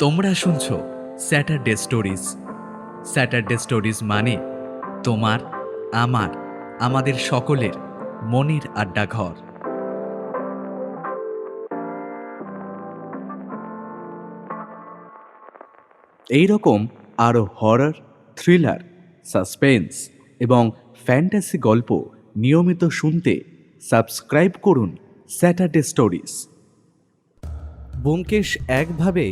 তোমরা শুনছো Saturday stories. Saturday stories মানে তোমার, আমার, আমাদের সকলের মনের আড্ডাঘর। এই রকম আরও হরর, থ্রিলার, সাসপেন্স এবং ফ্যান্টাসি গল্প নিয়মিত শুনতে সাবস্ক্রাইব করুন স্যাটারডে স্টোরিজ। ব্যোমকেশ একভাবে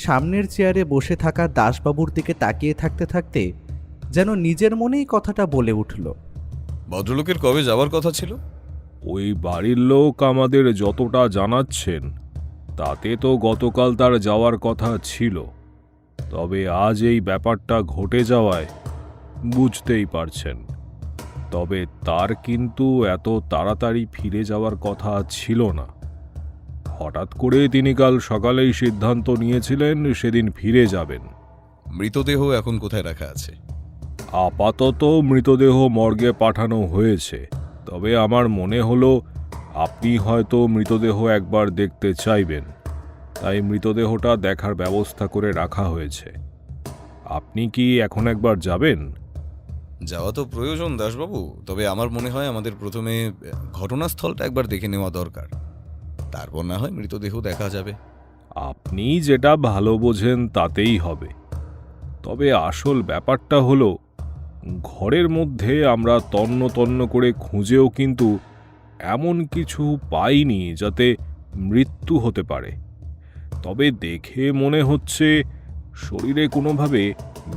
সামনের চেয়ারে বসে থাকা দাসবাবুর দিকে তাকিয়ে থাকতে থাকতে যেন নিজের মনেই কথাটা বলে উঠল। ভদ্রলোকের কবে যাওয়ার কথা ছিল? ওই বাড়ির লোক আমাদের যতটা জানাচ্ছেন তাতে তো গতকাল তার যাওয়ার কথা ছিল, তবে আজ এই ব্যাপারটা ঘটে যাওয়ায় বুঝতেই পারছেন। তবে তার কিন্তু এত তাড়াতাড়ি ফিরে যাওয়ার কথা ছিল না। হঠাৎ করে তিনি কাল সকালেই সিদ্ধান্ত নিয়েছিলেন সেদিন ফিরে যাবেন। মৃতদেহ এখন কোথায় রাখা আছে? আপাতত মৃতদেহ মর্গে পাঠানো হয়েছে, তবে আমার মনে হলো আপনি হয়তো মৃতদেহ একবার দেখতে চাইবেন, তাই মৃতদেহটা দেখার ব্যবস্থা করে রাখা হয়েছে। আপনি কি এখন একবার যাবেন? যাওয়া তো প্রয়োজন দাসবাবু, তবে আমার মনে হয় আমাদের প্রথমে ঘটনাস্থলটা একবার দেখে নেওয়া দরকার, তারপর না হয় মৃতদেহ দেখা যাবে। আপনি যেটা ভালো বোঝেন তাতেই হবে। তবে আসল ব্যাপারটা হলো, ঘরের মধ্যে আমরা তন্ন তন্ন করে খুঁজেও কিন্তু এমন কিছু পাইনি যাতে মৃত্যু হতে পারে। তবে দেখে মনে হচ্ছে শরীরে কোনোভাবে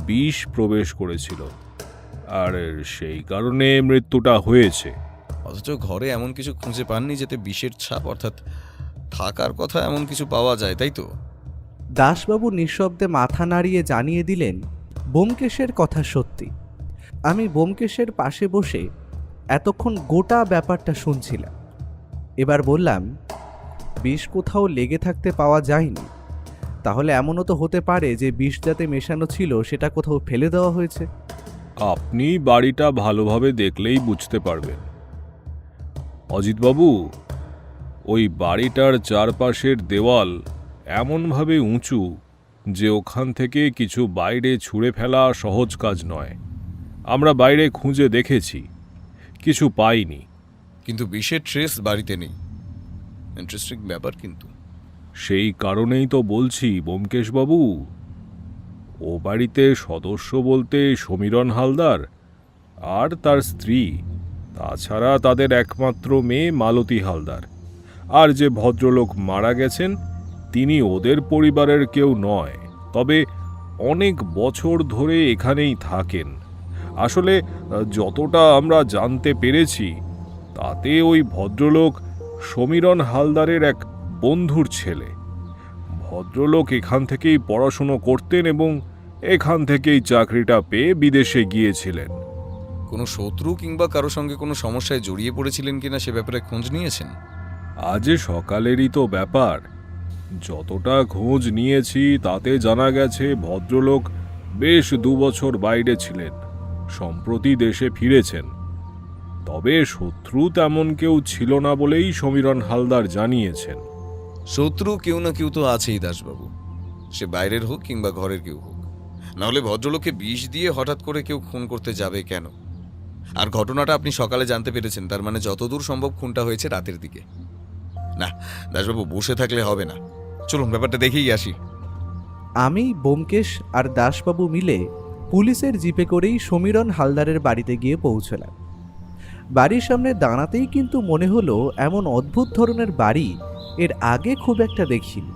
বিষ প্রবেশ করেছিল, আর সেই কারণে মৃত্যুটা হয়েছে। অথচ ঘরে এমন কিছু খুঁজে পাননি যেতে বিষের ছাপ অর্থাৎ থাকার কথা এমন কিছু পাওয়া যায়, তাই তো? দাসবাবু নিঃশব্দে মাথা নাড়িয়ে জানিয়ে দিলেন ব্যোমকেশের কথা সত্যি। আমি ব্যোমকেশের পাশে বসে এতক্ষণ গোটা ব্যাপারটা শুনছিলাম। এবার বললাম, বিষ কোথাও লেগে থাকতে পাওয়া যায়নি, তাহলে এমনও তো হতে পারে যে বিষ যাতে মেশানো ছিল সেটা কোথাও ফেলে দেওয়া হয়েছে। আপনি বাড়িটা ভালোভাবে দেখলেই বুঝতে পারবেন। অজিতবাবু, ওই বাড়িটার চারপাশের দেওয়াল এমনভাবে উঁচু যে ওখান থেকে কিছু বাইরে ছুঁড়ে ফেলা সহজ কাজ নয়। আমরা বাইরে খুঁজে দেখেছি, কিছু পাইনি। কিন্তু বিষের ট্রেস বাড়িতে নেই। ইন্টারেস্টিং ব্যাপার কিন্তু। সেই কারণেই তো বলছি ব্যোমকেশবাবু, ও বাড়িতে সদস্য বলতে সমীরণ হালদার আর তার স্ত্রী, তাছাড়া তাদের একমাত্র মেয়ে মালতী হালদার। আর যে ভদ্রলোক মারা গেছেন তিনি ওদের পরিবারের কেউ নয়, তবে অনেক বছর ধরে এখানেই থাকেন। আসলে যতটা আমরা জানতে পেরেছি তাতে ওই ভদ্রলোক সমীরণ হালদারের এক বন্ধুর ছেলে। ভদ্রলোক এখান থেকেই পড়াশুনো করতেন এবং এখান থেকেই চাকরিটা পেয়ে বিদেশে গিয়েছিলেন। কোনো শত্রু কিংবা কারো সঙ্গে কোনো সমস্যায় জড়িয়ে পড়েছিলেন কিনা সে ব্যাপারে খোঁজ নিয়েছেন? আজ সকালেরই তো ব্যাপার। যতটা খোঁজ নিয়েছি তাতে জানা গেছে ভদ্রলোক বেশ 2 বছর বাইরে ছিলেন, সম্প্রতি দেশে ফিরেছেন। তবে শত্রু তেমন কেউ ছিল না বলেই সমীরণ হালদার জানিয়েছেন। শত্রু কেউ না কেউ তো আছেই দাসবাবু, সে বাইরের হোক কিংবা ঘরের কেউ হোক। নাহলে ভদ্রলোককে বিষ দিয়ে হঠাৎ করে কেউ খুন করতে যাবে কেন? আর ঘটনাটা আপনি সকালে জানতে পেরেছেন, তার মানে যতদূর সম্ভব খুনটা হয়েছে রাতের দিকে। না দাসবাবু, বসে থাকলে হবে না, চলুন ব্যাপারটা দেখেই আসি। আমি, ব্যোমকেশ আর দাসবাবু মিলে পুলিশের জিপে করেই সমীরণ হালদারের বাড়িতে গিয়ে পৌঁছলাম। বাড়ির সামনে দাঁড়াতেই কিন্তু মনে হলো এমন অদ্ভুত ধরনের বাড়ি এর আগে খুব একটা দেখিনি।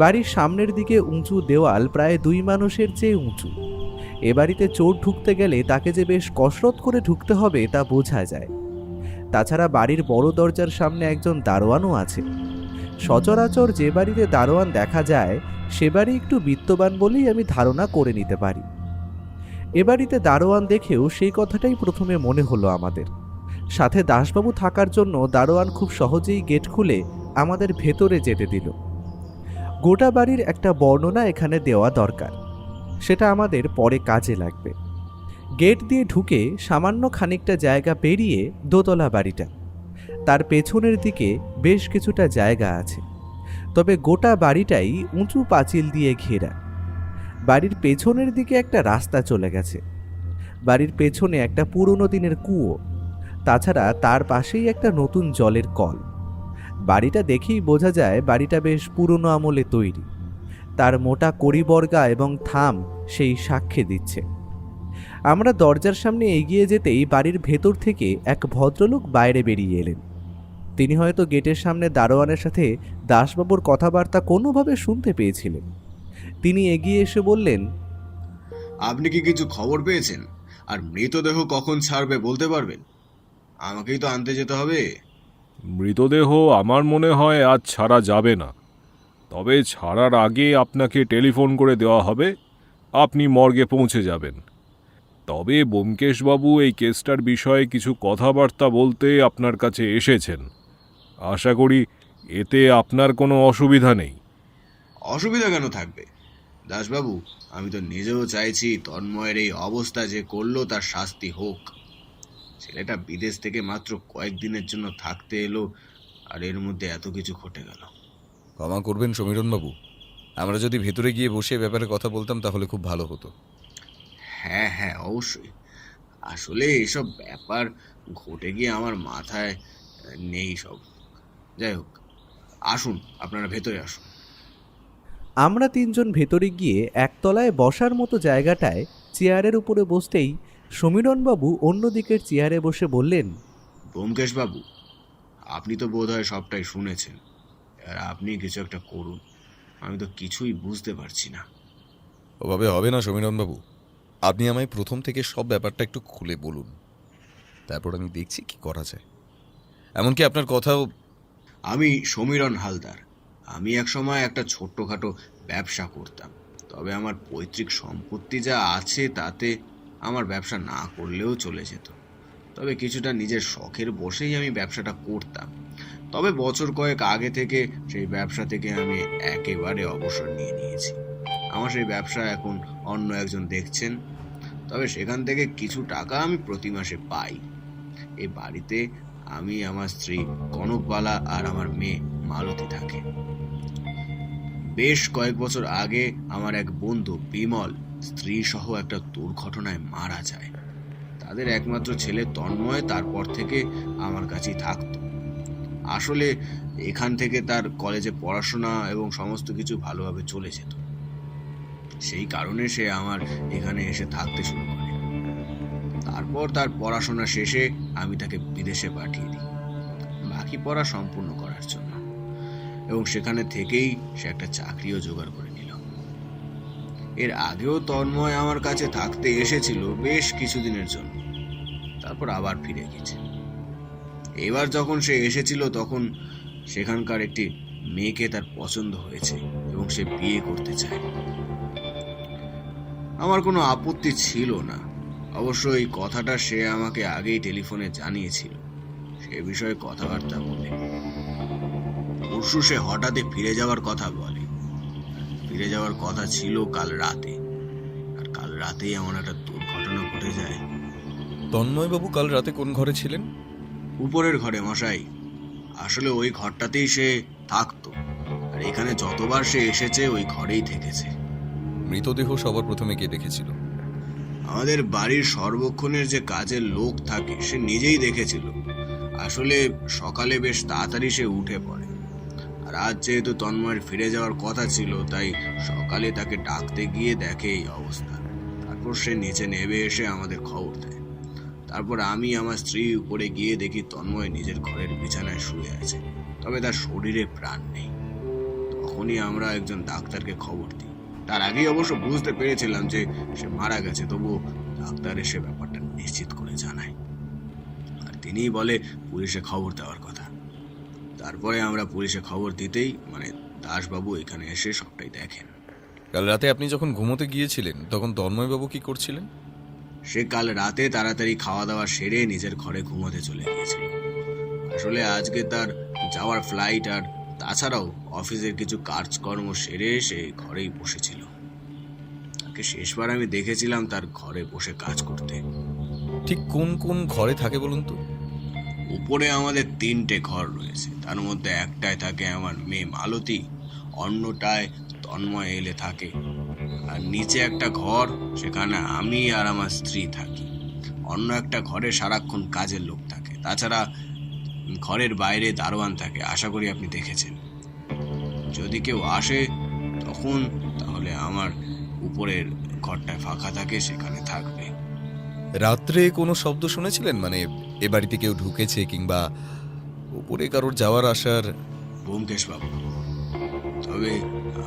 বাড়ির সামনের দিকে উঁচু দেওয়াল প্রায় 2 মানুষের চেয়ে উঁচু। এ বাড়িতে চোর ঢুকতে গেলে তাকে যে বেশ কসরত করে ঢুকতে হবে তা বোঝা যায়। তাছাড়া বাড়ির বড় দরজার সামনে একজন দারোয়ানও আছে। সচরাচর যে বাড়িতে দারোয়ান দেখা যায় সে বাড়ি একটু বিত্তবান বলেই আমি ধারণা করে নিতে পারি। এ বাড়িতে দারোয়ান দেখেও সেই কথাটাই প্রথমে মনে হলো আমাদের। সাথে দাসবাবু থাকার জন্য দারোয়ান খুব সহজেই গেট খুলে আমাদের ভেতরে যেতে দিল। গোটা বাড়ির একটা বর্ণনা এখানে দেওয়া দরকার, সেটা আমাদের পরে কাজে লাগবে। গেট দিয়ে ঢুকে সামান্য খানিকটা জায়গা পেরিয়ে দোতলা বাড়িটা, তার পেছনের দিকে বেশ কিছুটা জায়গা আছে। তবে গোটা বাড়িটাই উঁচু পাঁচিল দিয়ে ঘেরা। বাড়ির পেছনের দিকে একটা রাস্তা চলে গেছে। বাড়ির পেছনে একটা পুরনো দিনের কুয়ো, তাছাড়া তার পাশেই একটা নতুন জলের কল। বাড়িটা দেখেই বোঝা যায় বাড়িটা বেশ পুরনো আমলে তৈরি। তার মোটা কড়িবর্গা এবং থাম সেই সাক্ষ্য দিচ্ছে। আমরা দরজার সামনে এগিয়ে যেতেই বাড়ির ভেতর থেকে এক ভদ্রলোক বাইরে বেরিয়ে এলেন। তিনি হয়তো গেটের সামনে দারোয়ানের সাথে দাসবাবুর কথাবার্তা কোনোভাবে শুনতে পেয়েছিলেন। তিনি এগিয়ে এসে বললেন, আপনি কি কিছু খবর পেয়েছেন? আর মৃতদেহ কখন ছাড়বে বলতে পারবেন? আমাকেই তো আনতে যেতে হবে। মৃতদেহ আমার মনে হয় আজ ছাড়া যাবে না, তবে ছাড়ার আগে আপনাকে টেলিফোন করে দেওয়া হবে, আপনি মর্গে পৌঁছে যাবেন। তবে ব্যোমকেশবাবু এই কেসটার বিষয়ে কিছু কথাবার্তা বলতে আপনার কাছে এসেছেন। আশা করি এতে আপনার কোনো অসুবিধা নেই। অসুবিধা কেন থাকবে দাসবাবু? আমি তো নিজেও চাইছি তন্ময়ের এই অবস্থা যে করলো তার শাস্তি হোক। ছেলেটা বিদেশ থেকে মাত্র কয়েকদিনের জন্য থাকতে এলো, আর এর মধ্যে এত কিছু ঘটে গেল। ক্ষমা করবেন সমীরণবাবু, আমরা যদি ভেতরে গিয়ে বসে ব্যাপারে কথা বলতাম তাহলে খুব ভালো হতো। হ্যাঁ হ্যাঁ, অবশ্যই। আসলে এসব ব্যাপার ঘটে গিয়ে আমার মাথায় নেই সব। যাই হোক, আসুন, আপনারা ভেতরে আসুন। আমরা তিনজন ভেতরে গিয়ে একতলায় বসার মতো জায়গাটায় চেয়ারের উপরে বসতেই সমীরণবাবু অন্যদিকের চেয়ারে বসে বললেন, ব্যোমকেশবাবু, আপনি তো বোধহয় সবটাই শুনেছেন। আর আপনি কিছু একটা করুন, আমি তো কিছুই বুঝতে পারছি না। ওভাবে হবে না সমীরণবাবু, আপনি আমায় প্রথম থেকে সব ব্যাপারটা একটু খুলে বলুন, তারপর আমি দেখছি কি করা যায়। এমনকি আপনার কথাও। আমি সমীরণ হালদার। আমি একসময় একটা ছোট্টখাটো ব্যবসা করতাম, তবে আমার পৈতৃক সম্পত্তি যা আছে তাতে আমার ব্যবসা না করলেও চলে যেত। তবে কিছুটা নিজের শখের বসেই আমি ব্যবসাটা করতাম। তবে বছর কয়েক আগে থেকে সেই ব্যবসা থেকে আমি একেবারে অবসর নিয়ে নিয়েছি। আমার সেই ব্যবসা এখন অন্য একজন দেখছেন, তবে সেখান থেকে কিছু টাকা আমি প্রতি মাসে পাই। এই বাড়িতে আমি, আমার স্ত্রী কনকবালা আর আমার মেয়ে মালতী থাকে। বেশ কয়েক বছর আগে আমার এক বন্ধু বিমল স্ত্রী সহ একটা দুর্ঘটনায় মারা যায়। তাদের একমাত্র ছেলে তন্ময় তারপর থেকে আমার কাছেই থাকতো। আসলে এখান থেকে তার কলেজে পড়াশোনা এবং সমস্ত কিছু ভালোভাবে চলে যেত। সেই কারণে সে আমার এখানে এসে থাকতে শুরু করে। তারপর তার পড়াশোনা শেষে আমি তাকে বিদেশে পাঠিয়ে দিই বাকি পড়া সম্পূর্ণ করার জন্য, এবং সেখানে থেকেই সে একটা চাকরিও জোগাড় করে নিল। এর আগেও তন্ময় আমার কাছে থাকতে এসেছিল বেশ কিছুদিনের জন্য, তারপর আবার ফিরে গেছে। এবার যখন সে এসেছিল তখন সেখানকার একটি মেয়েকে তার পছন্দ হয়েছে এবং সে বিয়ে করতে চায়। আমার কোনো আপত্তি ছিল না। অবশ্য এই কথাটা সে আমাকে আগেই টেলিফোনে জানিয়েছিল। সে বিষয়ে কথাবার্তা বলে পরশু সে হঠাৎই ফিরে যাওয়ার কথা বলে। ফিরে যাওয়ার কথা ছিল কাল রাতে, আর কাল রাতেই এমন একটা দুর্ঘটনা ঘটে যায়। তন্ময়বাবু কাল রাতে কোন ঘরে ছিলেন? উপরের ঘরে মশাই। আসলে ওই ঘরটাতেই সে থাকতো, আর এখানে যতবার সে এসেছে ওই ঘরেই থেকেছে। মৃতদেহ সবার প্রথমে কে দেখেছিল? আমাদের বাড়ির সর্বক্ষণের যে কাজের লোক থাকে সে নিজেই দেখেছিল। আসলে সকালে বেশ তাড়াতাড়ি সে উঠে পড়ে, আর আজ যেহেতু তন্ময়ের ফিরে যাওয়ার কথা ছিল তাই সকালে তাকে ডাকতে গিয়ে দেখে এই অবস্থা। তারপর সে নিচে নেমে এসে আমাদের খবর দেয়। তারপর আমি আমার স্ত্রী উপরে গিয়ে দেখি তন্ময় নিজের ঘরের বিছানায় শুয়ে আছে, তবে তার শরীরে প্রাণ নেই। তখনই আমরা একজন ডাক্তারকে খবর দিই। তার আগেই অবশ্য বুঝতে পেরেছিলাম যে সে মারা গেছে, তবু ডাক্তার এসে ব্যাপারটা নিশ্চিত করে জানায়, আর তিনিই বলে পুলিশে খবর দেওয়ার কথা। তারপরে আমরা পুলিশে খবর দিতেই দাসবাবু এখানে এসে সবটাই দেখেন। কাল রাতে আপনি যখন ঘুমোতে গিয়েছিলেন তখন তন্ময়বাবু কি করছিলেন? সে কাল রাতে তাড়াতাড়ি খাওয়া দাওয়া সেরে নিজের ঘরে ঘুমোতে চলে গিয়েছিল। আসলে আজকে তার যাওয়ার ফ্লাইট, আর তাছাড়াও অফিসের কিছু কাজকর্ম সেরে সে ঘরেই বসেছিল। তাকে শেষবার আমি দেখেছিলাম তার ঘরে বসে কাজ করতে। ঠিক কোন কোন ঘরে থাকে বলুন তো? উপরে আমাদের 3টে ঘর রয়েছে, তার মধ্যে একটায় থাকে আমার মেয়ে মালতী, অন্যটায় তন্ময় এলে থাকে। আর নিচে একটা ঘর, সেখানে আমি আর আমার স্ত্রী থাকি। অন্য একটা ঘরে সারাক্ষণ কাজের লোক থাকে। তাছাড়া ঘরের বাইরে দারোয়ান থাকে, আশা করি আপনি দেখেছেন। যদি কেউ আসে তখন তাহলে আমার উপরের ঘরটায় ফাঁকা থাকে, সেখানে থাকবে। রাত্রে কোনো শব্দ শুনেছিলেন, মানে এ বাড়িতে কেউ ঢুকেছে কিংবা উপরে কারোর যাওয়ার আসার? ব্যোমকেশ বাবু, তবে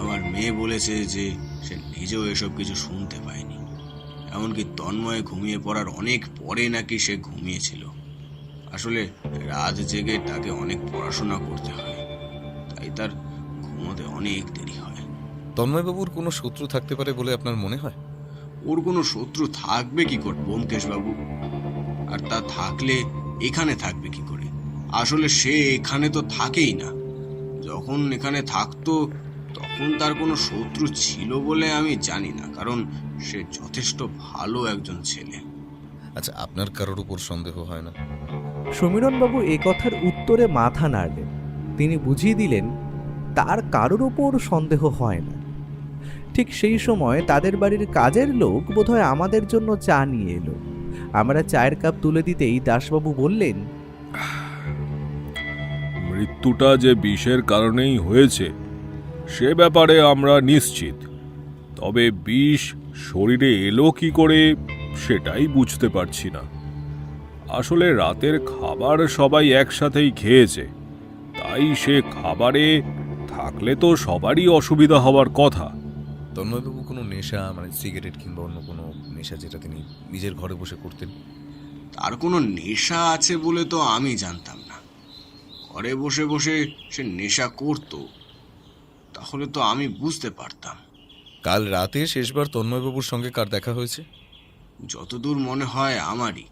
আমার মেয়ে বলেছে যে সে নিজেও এসব কিছু শুনতে পায়নি। এমনকি তন্ময় ঘুমিয়ে পড়ার অনেক পরে নাকি সে ঘুমিয়েছিল। আসলে রাত জেগে তাকে অনেক পড়াশোনা করতে হয়, তাই তার ঘুমোতে অনেক দেরি হয়। তন্ময়বাবুর কোনো শত্রু থাকতে পারে বলে আপনার মনে হয়? ওর কোনো শত্রু থাকবে কি করে ব্যোমকেশ বাবু? আর তা থাকলে এখানে থাকবে কি করে? আসলে সে এখানে তো থাকেই না। যখন এখানে থাকতো তখন তার কোনো শত্রু ছিল বলে আমি জানি না, কারণ সে যথেষ্ট ভালো একজন ছেলে। আচ্ছা, আপনার কারোর উপর সন্দেহ হয় না? সমীরণবাবু এ কথার উত্তরে মাথা নাড়লেন। তিনি বুঝিয়ে দিলেন তার কারোর ওপর সন্দেহ হয় না। ঠিক সেই সময় তাদের বাড়ির কাজের লোক বোধহয় আমাদের জন্য চা নিয়ে এলো। আমরা চায়ের কাপ তুলে দিতেই দাসবাবু বললেন, মৃত্যুটা যে বিষের কারণেই হয়েছে সে ব্যাপারে আমরা নিশ্চিত, তবে বিষ শরীরে এলো কি করে সেটাই বুঝতে পারছি না। আসলে রাতের খাবার সবাই একসাথেই খেয়েছে, তাই সে খাবারে থাকলে তো সবারই অসুবিধা হওয়ার কথা। তন্ময়বাবু কোনো নেশা, মানে সিগারেট কিংবা অন্য কোনো নেশা যেটা তিনি নিজের ঘরে বসে করতেন? তার কোনো নেশা আছে বলে তো আমি জানতাম না। ঘরে বসে বসে সে নেশা করত তাহলে তো আমি বুঝতে পারতাম। কাল রাতে শেষবার তন্ময়বাবুর সঙ্গে কার দেখা হয়েছে? যতদূর মনে হয় আমারই,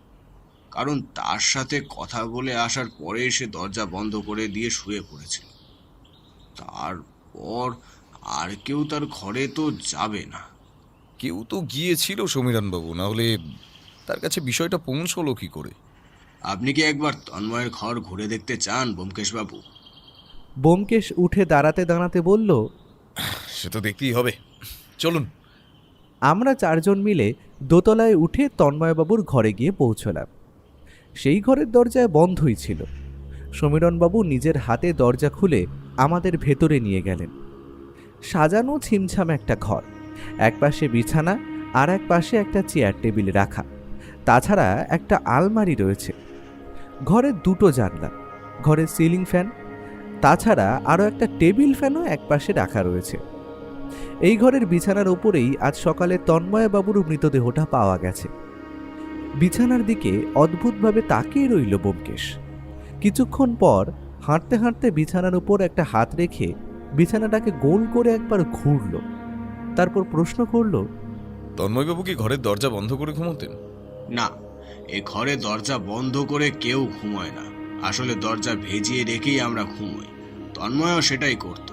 কারণ তার সাথে কথা বলে আসার পরে সে দরজা বন্ধ করে দিয়ে শুয়ে পড়েছিল। তারপর আর কেউ তার ঘরে তো যাবে না। কেউ তো গিয়েছিল সমীরণবাবু, না হলে তার কাছে বিষয়টা পৌঁছলো কি করে? আপনি কি একবার তন্ময়ের ঘর ঘুরে দেখতে চান ব্যোমকেশ বাবু? ব্যোমকেশ উঠে দাঁড়াতে দাঁড়াতে বলল, সে তো দেখতেই হবে, চলুন। আমরা চারজন মিলে দোতলায় উঠে তন্ময়বাবুর ঘরে গিয়ে পৌঁছলাম। সেই ঘরের দরজায় বন্ধই ছিল। সমীরণবাবু নিজের হাতে দরজা খুলে আমাদের ভেতরে নিয়ে গেলেন। সাজানো ছিমছাম একটা ঘর, একপাশে বিছানা আর এক পাশে একটা চেয়ার টেবিল রাখা। তাছাড়া একটা আলমারি রয়েছে। ঘরে দুটো জানলা, ঘরে সিলিং ফ্যান, তাছাড়া আরও একটা টেবিল ফ্যানও একপাশে রাখা রয়েছে। এই ঘরের বিছানার ওপরেই আজ সকালে তন্ময়বাবুর মৃতদেহটা পাওয়া গেছে। বিছানার দিকে অদ্ভুতভাবে তাকিয়ে রইল ব্যোমকেশ। কিছুক্ষণ পর হাঁটতে হাঁটতে বিছানার উপর একটা হাত রেখে বিছানাটাকে গোল করে একবার ঘুরল। তারপর প্রশ্ন করল, তন্ময়বাবু কি ঘরের দরজা বন্ধ করে ঘুমোতেন? না, এ ঘরে দরজা বন্ধ করে কেউ ঘুমোয় না। আসলে দরজা ভেজিয়ে রেখেই আমরা ঘুমোই। তন্ময়ও সেটাই করত।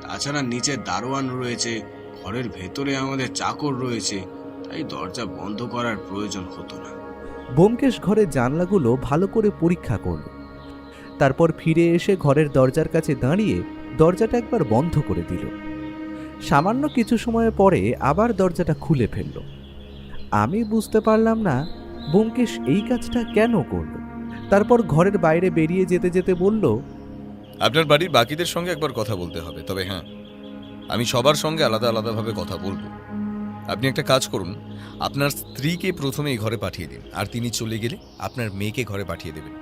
তাছাড়া নিচে দারোয়ান রয়েছে, ঘরের ভেতরে আমাদের চাকর রয়েছে, তাই দরজা বন্ধ করার প্রয়োজন হতো না। ব্যোমকেশ ঘরের জানলাগুলো ভালো করে পরীক্ষা করল। তারপর ফিরে এসে ঘরের দরজার কাছে দাঁড়িয়ে দরজাটা একবার বন্ধ করে দিল। সামান্য কিছু সময় পরে আবার দরজাটা খুলে ফেলল। আমি বুঝতে পারলাম না ব্যোমকেশ এই কাজটা কেন করল। তারপর ঘরের বাইরে বেরিয়ে যেতে যেতে বলল, আপনার বাড়ির বাকিদের সঙ্গে একবার কথা বলতে হবে, তবে হ্যাঁ, আমি সবার সঙ্গে আলাদা আলাদাভাবে কথা বলবো। আপনি একটা কাজ করুন, আপনার স্ত্রীকে প্রথমে এই ঘরে পাঠিয়ে দিন, আর তিনি চলে গেলে আপনার মেয়েকে ঘরে পাঠিয়ে দেবেন।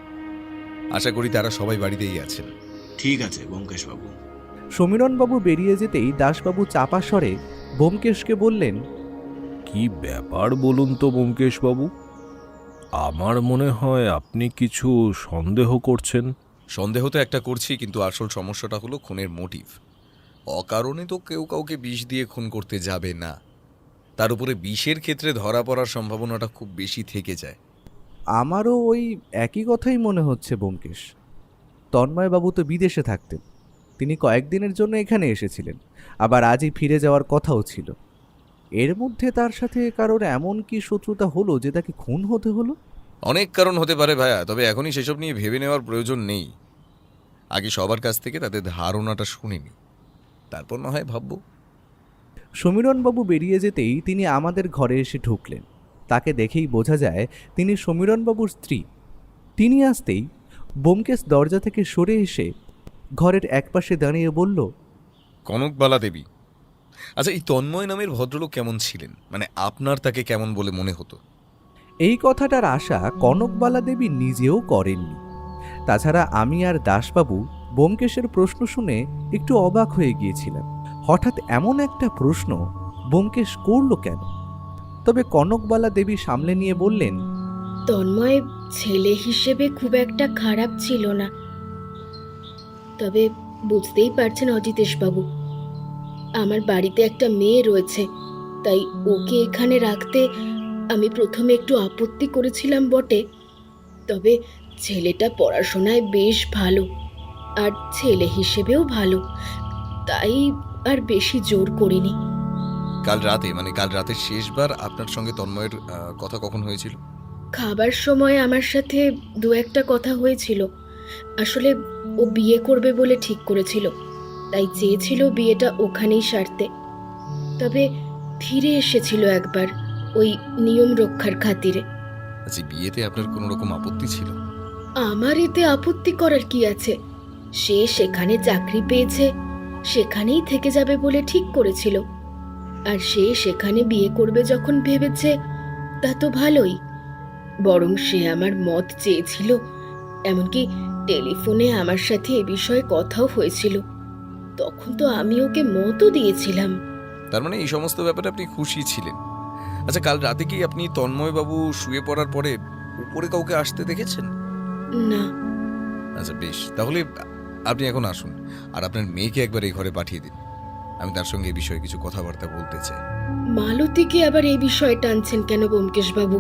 আশা করি তারা সবাই বাড়িতেই আছেন। ঠিক আছে ব্যোমকেশ বাবু। সমীরণবাবু বেরিয়ে যেতেই দাসবাবু চাপা স্বরে ব্যোমকেশকে বললেন, কি ব্যাপার বলুন তো ব্যোমকেশবাবু, আমার মনে হয় আপনি কিছু সন্দেহ করছেন। সন্দেহ তো একটা করছি, কিন্তু আসল সমস্যাটা হলো খুনের মোটিভ। অকারণে তো কেউ কাউকে বিষ দিয়ে খুন করতে যাবে না। তার উপরে বিষের ক্ষেত্রে ধরা পড়ার সম্ভাবনাটা খুব বেশি থেকে যায়। আমারও ওই একই কথাই মনে হচ্ছে ব্যোমকেশ। তন্ময়বাবু তো বিদেশে থাকতেন, তিনি কয়েকদিনের জন্য এখানে এসেছিলেন, আবার আজই ফিরে যাওয়ার কথাও ছিল। এর মধ্যে তার সাথে কারোর এমন কি শত্রুতা হলো যে তাকে খুন হতে হলো? অনেক কারণ হতে পারে ভাইয়া, তবে এখনই সেসব নিয়ে ভেবে নেওয়ার প্রয়োজন নেই। আগে সবার কাছ থেকে তাদের ধারণাটা শুনিনি। তারপর না হয় ভাববো। সমীরণবাবু বেরিয়ে যেতেই তিনি আমাদের ঘরে এসে ঢুকলেন। তাকে দেখেই বোঝা যায় তিনি সমীরণবাবুর স্ত্রী। তিনি আসতেই ব্যোমকেশ দরজা থেকে সরে এসে ঘরের একপাশে দাঁড়িয়ে বলল, কনকবালা দেবী। আচ্ছা, এই তন্ময় নামের ভদ্রলোক কেমন ছিলেন? মানে আপনার তাকে কেমন বলে মনে হতো? এই কথাটার আশা কনকবালা দেবী নিজেও করেননি। তাছাড়া আমি আর দাসবাবু ব্যোমকেশের প্রশ্ন শুনে একটু অবাক হয়ে গিয়েছিলাম। হঠাৎ এমন একটা প্রশ্ন ব্যোমকেশ করল কেন? তবে কনকবালা দেবী সামলে নিয়ে বললেন, তন্ময় ছেলে হিসেবে খুব একটা খারাপ ছিল না, তবে বুঝতেই পারছেন অজিতেশ বাবু, আমার বাড়িতে একটা মেয়ে রয়েছে, তাই ওকে এখানে রাখতে আমি প্রথমে একটু আপত্তি করেছিলাম বটে, তবে ছেলেটা পড়াশোনায় বেশ ভালো আর ছেলে হিসেবেও ভালো, তাই আর বেশি জোর করিনি। কাল রাতে শেষবার আপনার সঙ্গে তন্ময়ের কথা কখন হয়েছিল? খাবার সময় আমার সাথে দু একটা কথা হয়েছিল। আসলে ও বিয়ে করবে বলে ঠিক করেছিল, তাই চেয়েছিল বিয়েটা ওখানেই সারতে। তবে ফিরে এসেছিল একবার ওই নিয়ম রক্ষার খাতিরে। আচ্ছা, বিয়েতে আপনার কোনো রকম আপত্তি ছিল? আমার এতে আপত্তি করার কি আছে? সে সেখানে চাকরি পেয়েছে, সেখানেই থেকে যাবে বলে ঠিক করেছিল, আর সে সেখানে বিয়ে করবে যখন ভেবেছে তা তো ভালোই। বরং সে আমার মত চেয়েছিল, এমনকি টেলিফোনে আমার সাথে এ বিষয়ে কথাও হয়েছিল। তখন তো আমি ওকে মতও দিয়েছিলাম। তার মানে এই সমস্ত ব্যাপারে আপনি খুশি ছিলেন। আচ্ছা, কাল রাতে কি আপনি তন্ময়বাবু শুয়ে পড়ার পরে উপরে কাউকে আসতে দেখেছেন? না। আচ্ছা বেশ, তাহলে আপনি এখন আসুন আর আপনার মেয়েকে একবার এই ঘরে পাঠিয়ে দিন। আমি তার সঙ্গে এই বিষয়ে কিছু কথাবার্তা বলতে চাই। মালতীকে আবার এই বিষয়ে টানছেন কেন ব্যোমকেশ বাবু?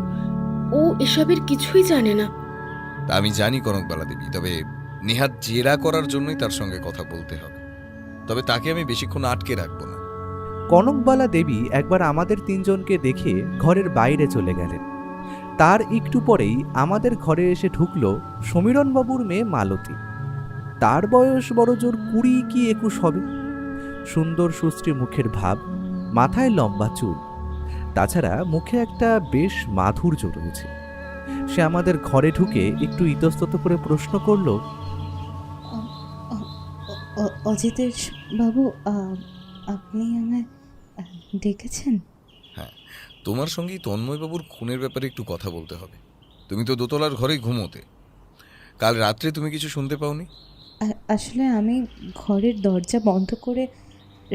ও এসবের কিছুই জানে না। তা আমি জানি কনকবালা দেবী, তবে নেহাত জেরা করার জন্যই তার সঙ্গে কথা বলতে হবে। তবে তাকে আমি বেশিক্ষণ আটকে রাখবো না। কনকবালা দেবী একবার আমাদের তিনজনকে দেখে ঘরের বাইরে চলে গেলেন। তার একটু পরেই আমাদের ঘরে এসে ঢুকল সমীরণবাবুর মেয়ে মালতী। তার বয়স বড়জোর 20 কি 21 হবে। সুন্দর সুশ্রী মুখের ভাব, মাথায় লম্বা চুল, তাছাড়া মুখে একটা বেশ মাধুর্য রয়েছে। সে আমাদের ঘরে ঢুকে একটু ইতস্তত করে প্রশ্ন করল, অজিতেশ বাবু, আপনি আমায় ডেকেছেন? হ্যাঁ, তোমার সঙ্গেই তন্ময়বাবুর খুনের ব্যাপারে একটু কথা বলতে হবে। তুমি তো দোতলার ঘরেই ঘুমোতে। কাল রাত্রে তুমি কিছু শুনতে পাওনি? আসলে আমি ঘরের দরজা বন্ধ করে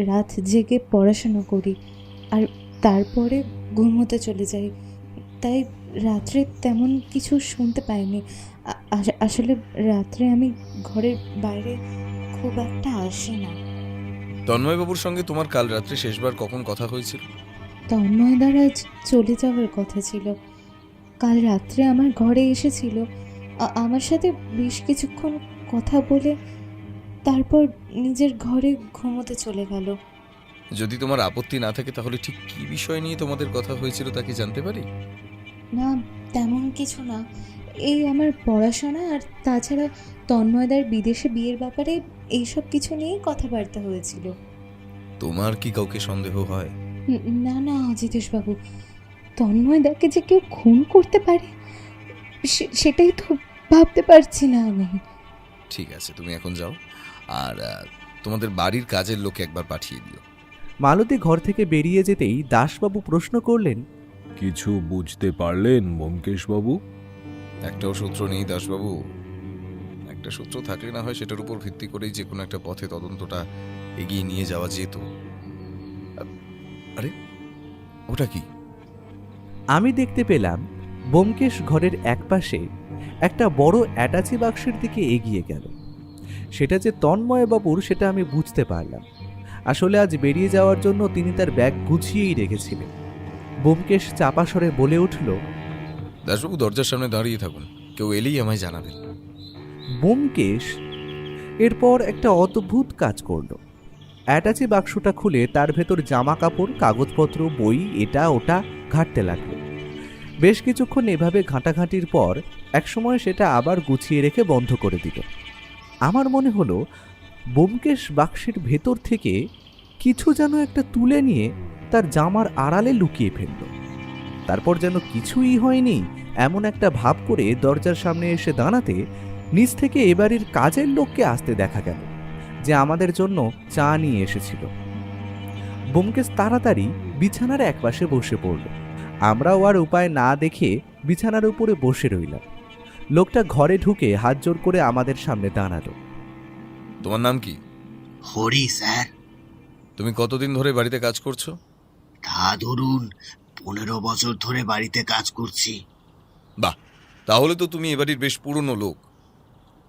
রাত জেগে পড়াশোনা করি আর তারপরে ঘুমোতে চলে যাই, তাই রাত্রে তেমন কিছু শুনতে পাইনি। আসলে রাত্রে আমি ঘরের বাইরে খুব একটা আসি না। তন্ময়বাবুর সঙ্গে তোমার কাল রাত্রে শেষবার কখন কথা হয়েছিল? তন্ময় দ্বারা চলে যাওয়ার কথা ছিল। কাল রাত্রে আমার ঘরে এসেছিল, আমার সাথে বেশ কিছুক্ষণ কথা বলে তারপর নিজের ঘরে ঘুমোতে চলে গেল। যদি তোমার আপত্তি না থাকে তাহলে ঠিক কী বিষয় নিয়ে তোমাদের কথা হয়েছিল তা কি জানতে পারি? না, তেমন কিছু না। এই আমার পড়াশোনা আর তাছাড়া তন্ময়দার বিদেশে বিয়ের ব্যাপারে এইসব কিছু নিয়েই কথাবার্তা হয়েছিল। তোমার কি কাউকে সন্দেহ হয়? না না অজিতেশবাবু, তন্ময়দাকে যে কেউ খুন করতে পারে সেটাই তো ভাবতে পারছি না আমি। ঠিক আছে, তুমি এখন যাও আর তোমাদের বাড়ির কাজের লোকে একবার পাঠিয়ে দিও। মালতী ঘর থেকে বেরিয়ে যেতেই দাসবাবু প্রশ্ন করলেন, কিছু বুঝতে পারলেন ব্যোমকেশ বাবু? একটাও সূত্র নেই দাসবাবু। একটা সূত্র থাকলে না হয় সেটার উপর ভিত্তি করেই যে কোনো একটা পথে তদন্তটা এগিয়ে নিয়ে যাওয়া যেত। আরে ওটা কি? আমি দেখতে পেলাম ব্যোমকেশ ঘরের একপাশে একটা বড় অ্যাটাচি বাক্সের দিকে এগিয়ে গেল। সেটা যে তন্ময়বাবুর সেটা আমি বুঝতে পারলাম। আসলে আজ বেরিয়ে যাওয়ার জন্য তিনি তার ব্যাগ গুছিয়েই রেখেছিলেন। ব্যোমকেশ চাপা স্বরে বলে উঠল, দাসবাবু দরজার সামনে দাঁড়িয়ে থাকুন, কেউ এলেই আমায় জানাবেন। ব্যোমকেশ এরপর একটা অদ্ভুত কাজ করল। অ্যাটাচি বাক্সটা খুলে তার ভেতর জামা কাপড়, কাগজপত্র, বই, এটা ওটা ঘাঁটতে লাগলো। বেশ কিছুক্ষণ এভাবে ঘাঁটাঘাঁটির পর একসময় সেটা আবার গুছিয়ে রেখে বন্ধ করে দিল। আমার মনে হলো ব্যোমকেশ বাক্সের ভেতর থেকে কিছু যেন একটা তুলে নিয়ে তার জামার আড়ালে লুকিয়ে ফেলল। তারপর যেন কিছুই হয়নি এমন একটা ভাব করে দরজার সামনে এসে দাঁড়াতে নিচ থেকে এবাড়ির কাজের লোককে আসতে দেখা গেল, যে আমাদের জন্য চা নিয়ে এসেছিল। ব্যোমকেশ তাড়াতাড়ি বিছানার একপাশে বসে পড়ল। আমরাও আর উপায় না দেখে বিছানার উপরে বসে রইলাম। লোকটা ঘরে ঢুকে হাত জোড় করে আমাদের সামনে দাঁড়ালো। তোমার নাম কি? হরি স্যার। তুমি কতদিন ধরে বাড়িতে কাজ করছো? তা ধরুন 15 বছর ধরে বাড়িতে কাজ করছি। বাহ, তাহলে তো তুমি এ বাড়ির বেশ পুরনো লোক।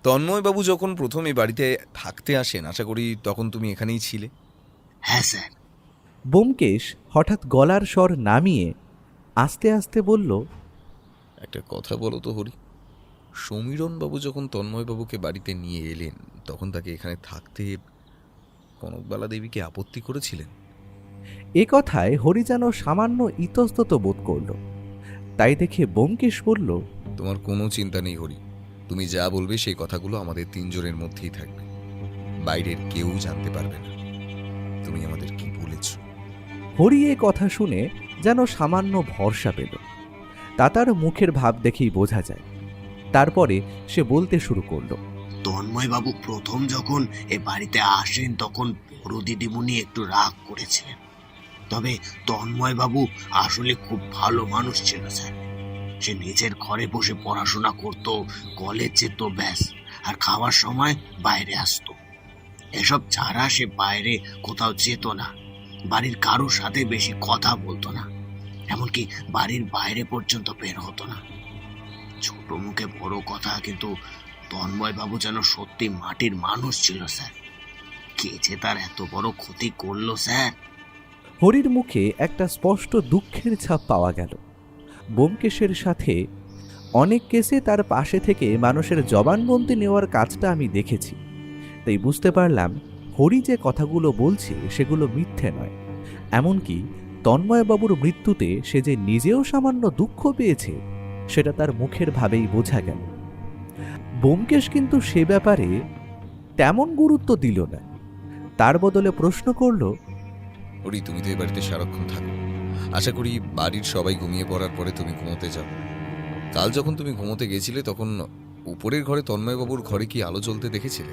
তন্ময়বাবু যখন প্রথম এই বাড়িতে থাকতে আসেন, আশা করি তখন তুমি এখানেই ছিলে। হ্যাঁ স্যার। ব্যোমকেশ হঠাৎ গলার স্বর নামিয়ে আস্তে আস্তে বলল, একটা কথা বলো তো হরি, সমীরণবাবু যখন তন্ময়বাবুকে বাড়িতে নিয়ে এলেন তখন তাকে এখানে থাকতে কনকবালা দেবীকে আপত্তি করেছিলেন? এ কথায় হরি যেন সামান্য ইতস্তত বোধ করল। তাই দেখে ব্যোমকেশ বলল, তোমার কোনো চিন্তা নেই হরি, তুমি যা বলবে সেই কথাগুলো আমাদের তিনজনের মধ্যেই থাকবে, বাইরের কেউ জানতে পারবে না তুমি আমাদের কি বলেছ। হরি এ কথা শুনে যেন সামান্য ভরসা পেল। তা তার মুখের ভাব দেখেই বোঝা যায়। তারপরে সে বলতে শুরু করল, তন্ময়বাবু প্রথম যখন এ বাড়িতে আসেন তখন বড় দিদিমণি একটু রাগ করেছিলেন। তবে তন্ময়বাবু আসলে খুব ভালো মানুষ ছিল স্যার। সে নিজের ঘরে বসে পড়াশোনা করত, কলেজ যেত ব্যাস, আর খাওয়ার সময় বাইরে আসতো। এসব ছাড়া সে বাইরে কোথাও যেত না, বাড়ির কারোর সাথে বেশি কথা বলতো না, এমনকি বাড়ির বাইরে পর্যন্ত বের হতো না। ছোট মুখে বড় কথা, কিন্তু তন্ময়বাবু যেন সত্যি মাটির মানুষ ছিল স্যার। কে যে তার এত বড় ক্ষতি করলো স্যার। হরির মুখে একটা স্পষ্ট দুঃখের ছাপ পাওয়া গেল। ব্যোমকেশের সাথে অনেক কেসে তার পাশে থেকে মানুষের জবানবন্দি নেওয়ার কাজটা আমি দেখেছি, তাই বুঝতে পারলাম হরি যে কথাগুলো বলছে সেগুলো মিথ্যে নয়। এমনকি তন্ময়বাবুর মৃত্যুতে সে যে নিজেও সামান্য দুঃখ পেয়েছে সেটা তার মুখের ভাবেই বোঝা গেল। ব্যোমকেশ কিন্তু সে ব্যাপারে তেমন গুরুত্ব দিল না। তার বদলে প্রশ্ন করল, হরি, তুমি তো এই বাড়িতে সারাক্ষণ থাকো, আশা করি বাড়ির সবাই ঘুমিয়ে পড়ার পরে তুমি ঘুমোতে যাও। কাল যখন তুমি ঘুমোতে গেছিলে তখন উপরের ঘরে তন্ময়বাবুর ঘরে কি আলো জ্বলতে দেখেছিলে?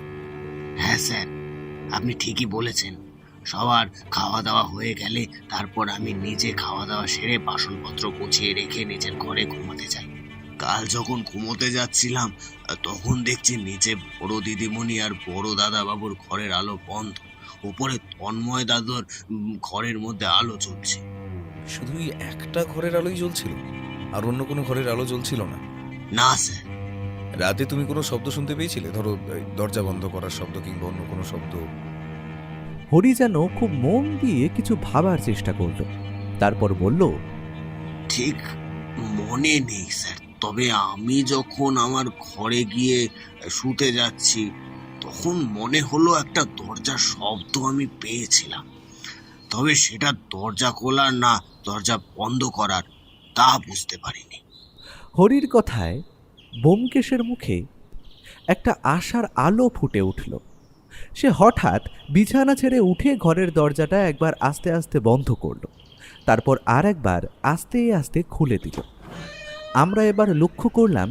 হ্যাঁ স্যার, আপনি ঠিকই বলেছেন। সবার খাওয়া দাওয়া হয়ে গেলে তারপর আমি নিজে খাওয়া দাওয়া সেরে বাসনপত্র গুছিয়ে রেখে নিজের ঘরে ঘুমাতে যাই। কাল যখন ঘুমোতে যাচ্ছিলাম তখন দেখছি নিচে বড় দিদিমণি আর বড় দাদা বাবুর ঘরের আলো বন্ধ, উপরে তন্ময় দাদুর ঘরের মধ্যে আলো জ্বলছে। শুধু এই একটা ঘরের আলোই জ্বলছিল, আর অন্য কোনো ঘরের আলো জ্বলছিল না? না স্যার। রাতে তুমি কোনো শব্দ শুনতে পেয়েছিলে? ধরো দরজা বন্ধ করার শব্দ কিংবা অন্য কোনো শব্দ? হরি যেন খুব মন দিয়ে কিছু ভাবার চেষ্টা করল। তারপর বলল, ঠিক মনে নেই স্যার, তবে আমি যখন আমার ঘরে গিয়ে শুতে যাচ্ছি তখন মনে হলো একটা দরজার শব্দ আমি পেয়েছিলাম। তবে সেটা দরজা খোলার না দরজা বন্ধ করার তা বুঝতে পারিনি। হরির কথায় ব্যোমকেশের মুখে একটা আশার আলো ফুটে উঠল। সে হঠাৎ বিছানা ছেড়ে উঠে ঘরের দরজাটা একবার আস্তে আস্তে বন্ধ করল, তারপর আর একবার আস্তে আস্তে খুলে দিল। আমরা এবার লক্ষ্য করলাম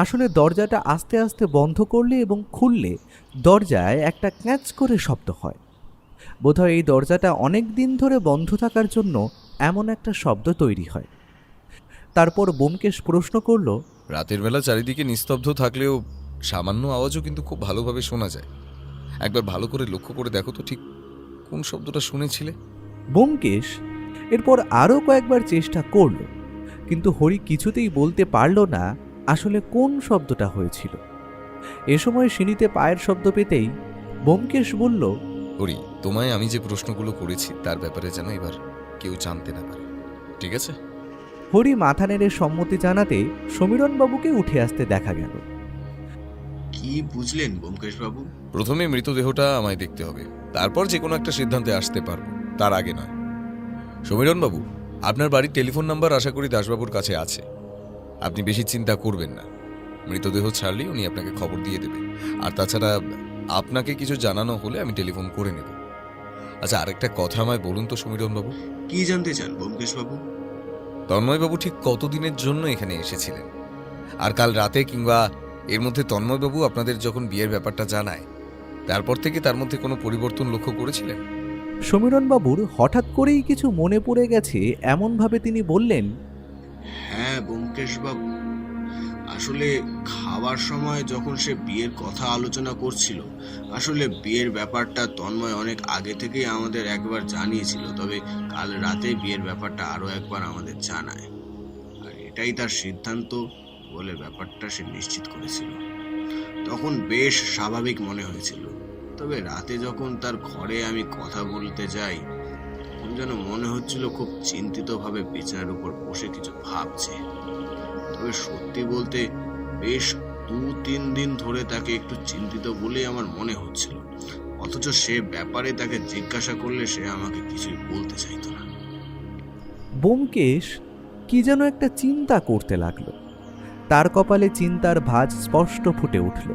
আসলে দরজাটা আস্তে আস্তে বন্ধ করলে এবং খুললে দরজায় একটা ক্যাঁচ করে শব্দ হয়। বোধহয় এই দরজাটা অনেক দিন ধরে বন্ধ থাকার জন্য এমন একটা শব্দ তৈরি হয়। তারপর ব্যোমকেশ প্রশ্ন করল, রাতের বেলা চারিদিকে নিস্তব্ধ থাকলেও সামান্য আওয়াজও কিন্তু খুব ভালোভাবে শোনা যায়। একবার ভালো করে লক্ষ্য করে দেখো তো ঠিক কোন শব্দটা শুনেছিলে। ব্যোমকেশ এরপর আরও কয়েকবার চেষ্টা করল, কিন্তু হরি কিছুতেই বলতে পারল না আসলে কোন শব্দটা হয়েছিল। এ সময় সিঁড়িতে পায়ের শব্দ পেতেই ব্যোমকেশ বলল, হরি, তোমায় আমি যে প্রশ্নগুলো করেছি তার ব্যাপারে যেন এবার কেউ জানতে না পারে, ঠিক আছে? হরি মাথা নেড়ে সম্মতি জানাতে সমীরণবাবুকে উঠে আসতে দেখা গেল। কি বুঝলেন ব্যোমকেশ বাবু? প্রথমে মৃতদেহটা আমায় দেখতে হবে, তারপর যে কোনো একটা সিদ্ধান্তে আসতে পারবো, তার আগে নয়। সমীরণবাবু, আপনার বাড়ির টেলিফোন নাম্বার আশা করি দাসবাবুর কাছে আছে। আপনি বেশি চিন্তা করবেন না, মৃতদেহ ছাড়লেই উনি আপনাকে খবর দিয়ে দেবে। আর তাছাড়া আপনাকে কিছু জানানো হলে আমি টেলিফোন করে নেব। আচ্ছা, আরেকটা কথা আমায় বলুন তো সমীরণবাবু, কি জানতে চান ব্যোমকেশবাবু? তন্ময়বাবু ঠিক কতদিনের জন্য এখানে এসেছিলেন? আর কাল রাতে কিংবা এর মধ্যে তন্ময়বাবু আপনাদের যখন বিয়ের ব্যাপারটা জানায়, তারপর থেকে তার মধ্যে কোনো পরিবর্তন লক্ষ্য করেছিলেন? সমীরণবাবুর হঠাৎ করেই কিছু মনে পড়ে গেছে এমনভাবে তিনি বললেন, হ্যাঁ ব্যোমকেশবাবু, আসলে খাওয়ার সময় যখন সে বিয়ের কথা আলোচনা করছিল, আসলে বিয়ের ব্যাপারটা তন্ময় অনেক আগে থেকেই আমাদের একবার জানিয়েছিল, তবে কাল রাতে বিয়ের ব্যাপারটা আরো একবার আমাদের জানায়। আর এটাই তার সিদ্ধান্ত বলে ব্যাপারটা সে নিশ্চিত করেছিল। তখন বেশ স্বাভাবিক মনে হয়েছিল, তবে রাতে যখন তার ঘরে আমি কথা বলতে যাই, তখন যেন মনে হচ্ছিল খুব চিন্তিতভাবে বিছানার উপর বসে কিছু ভাবছে। তবে সত্যি বলতে বেশ 2-3 দিন ধরে তাকে একটু চিন্তিত বলেই আমার মনে হচ্ছিল, অথচ সে ব্যাপারে তাকে জিজ্ঞাসা করলে সে আমাকে কিছুই বলতে চাইতো না। ব্যোমকেশ কি যেন একটা চিন্তা করতে লাগলো। তার কপালে চিন্তার ভাঁজ স্পষ্ট ফুটে উঠল।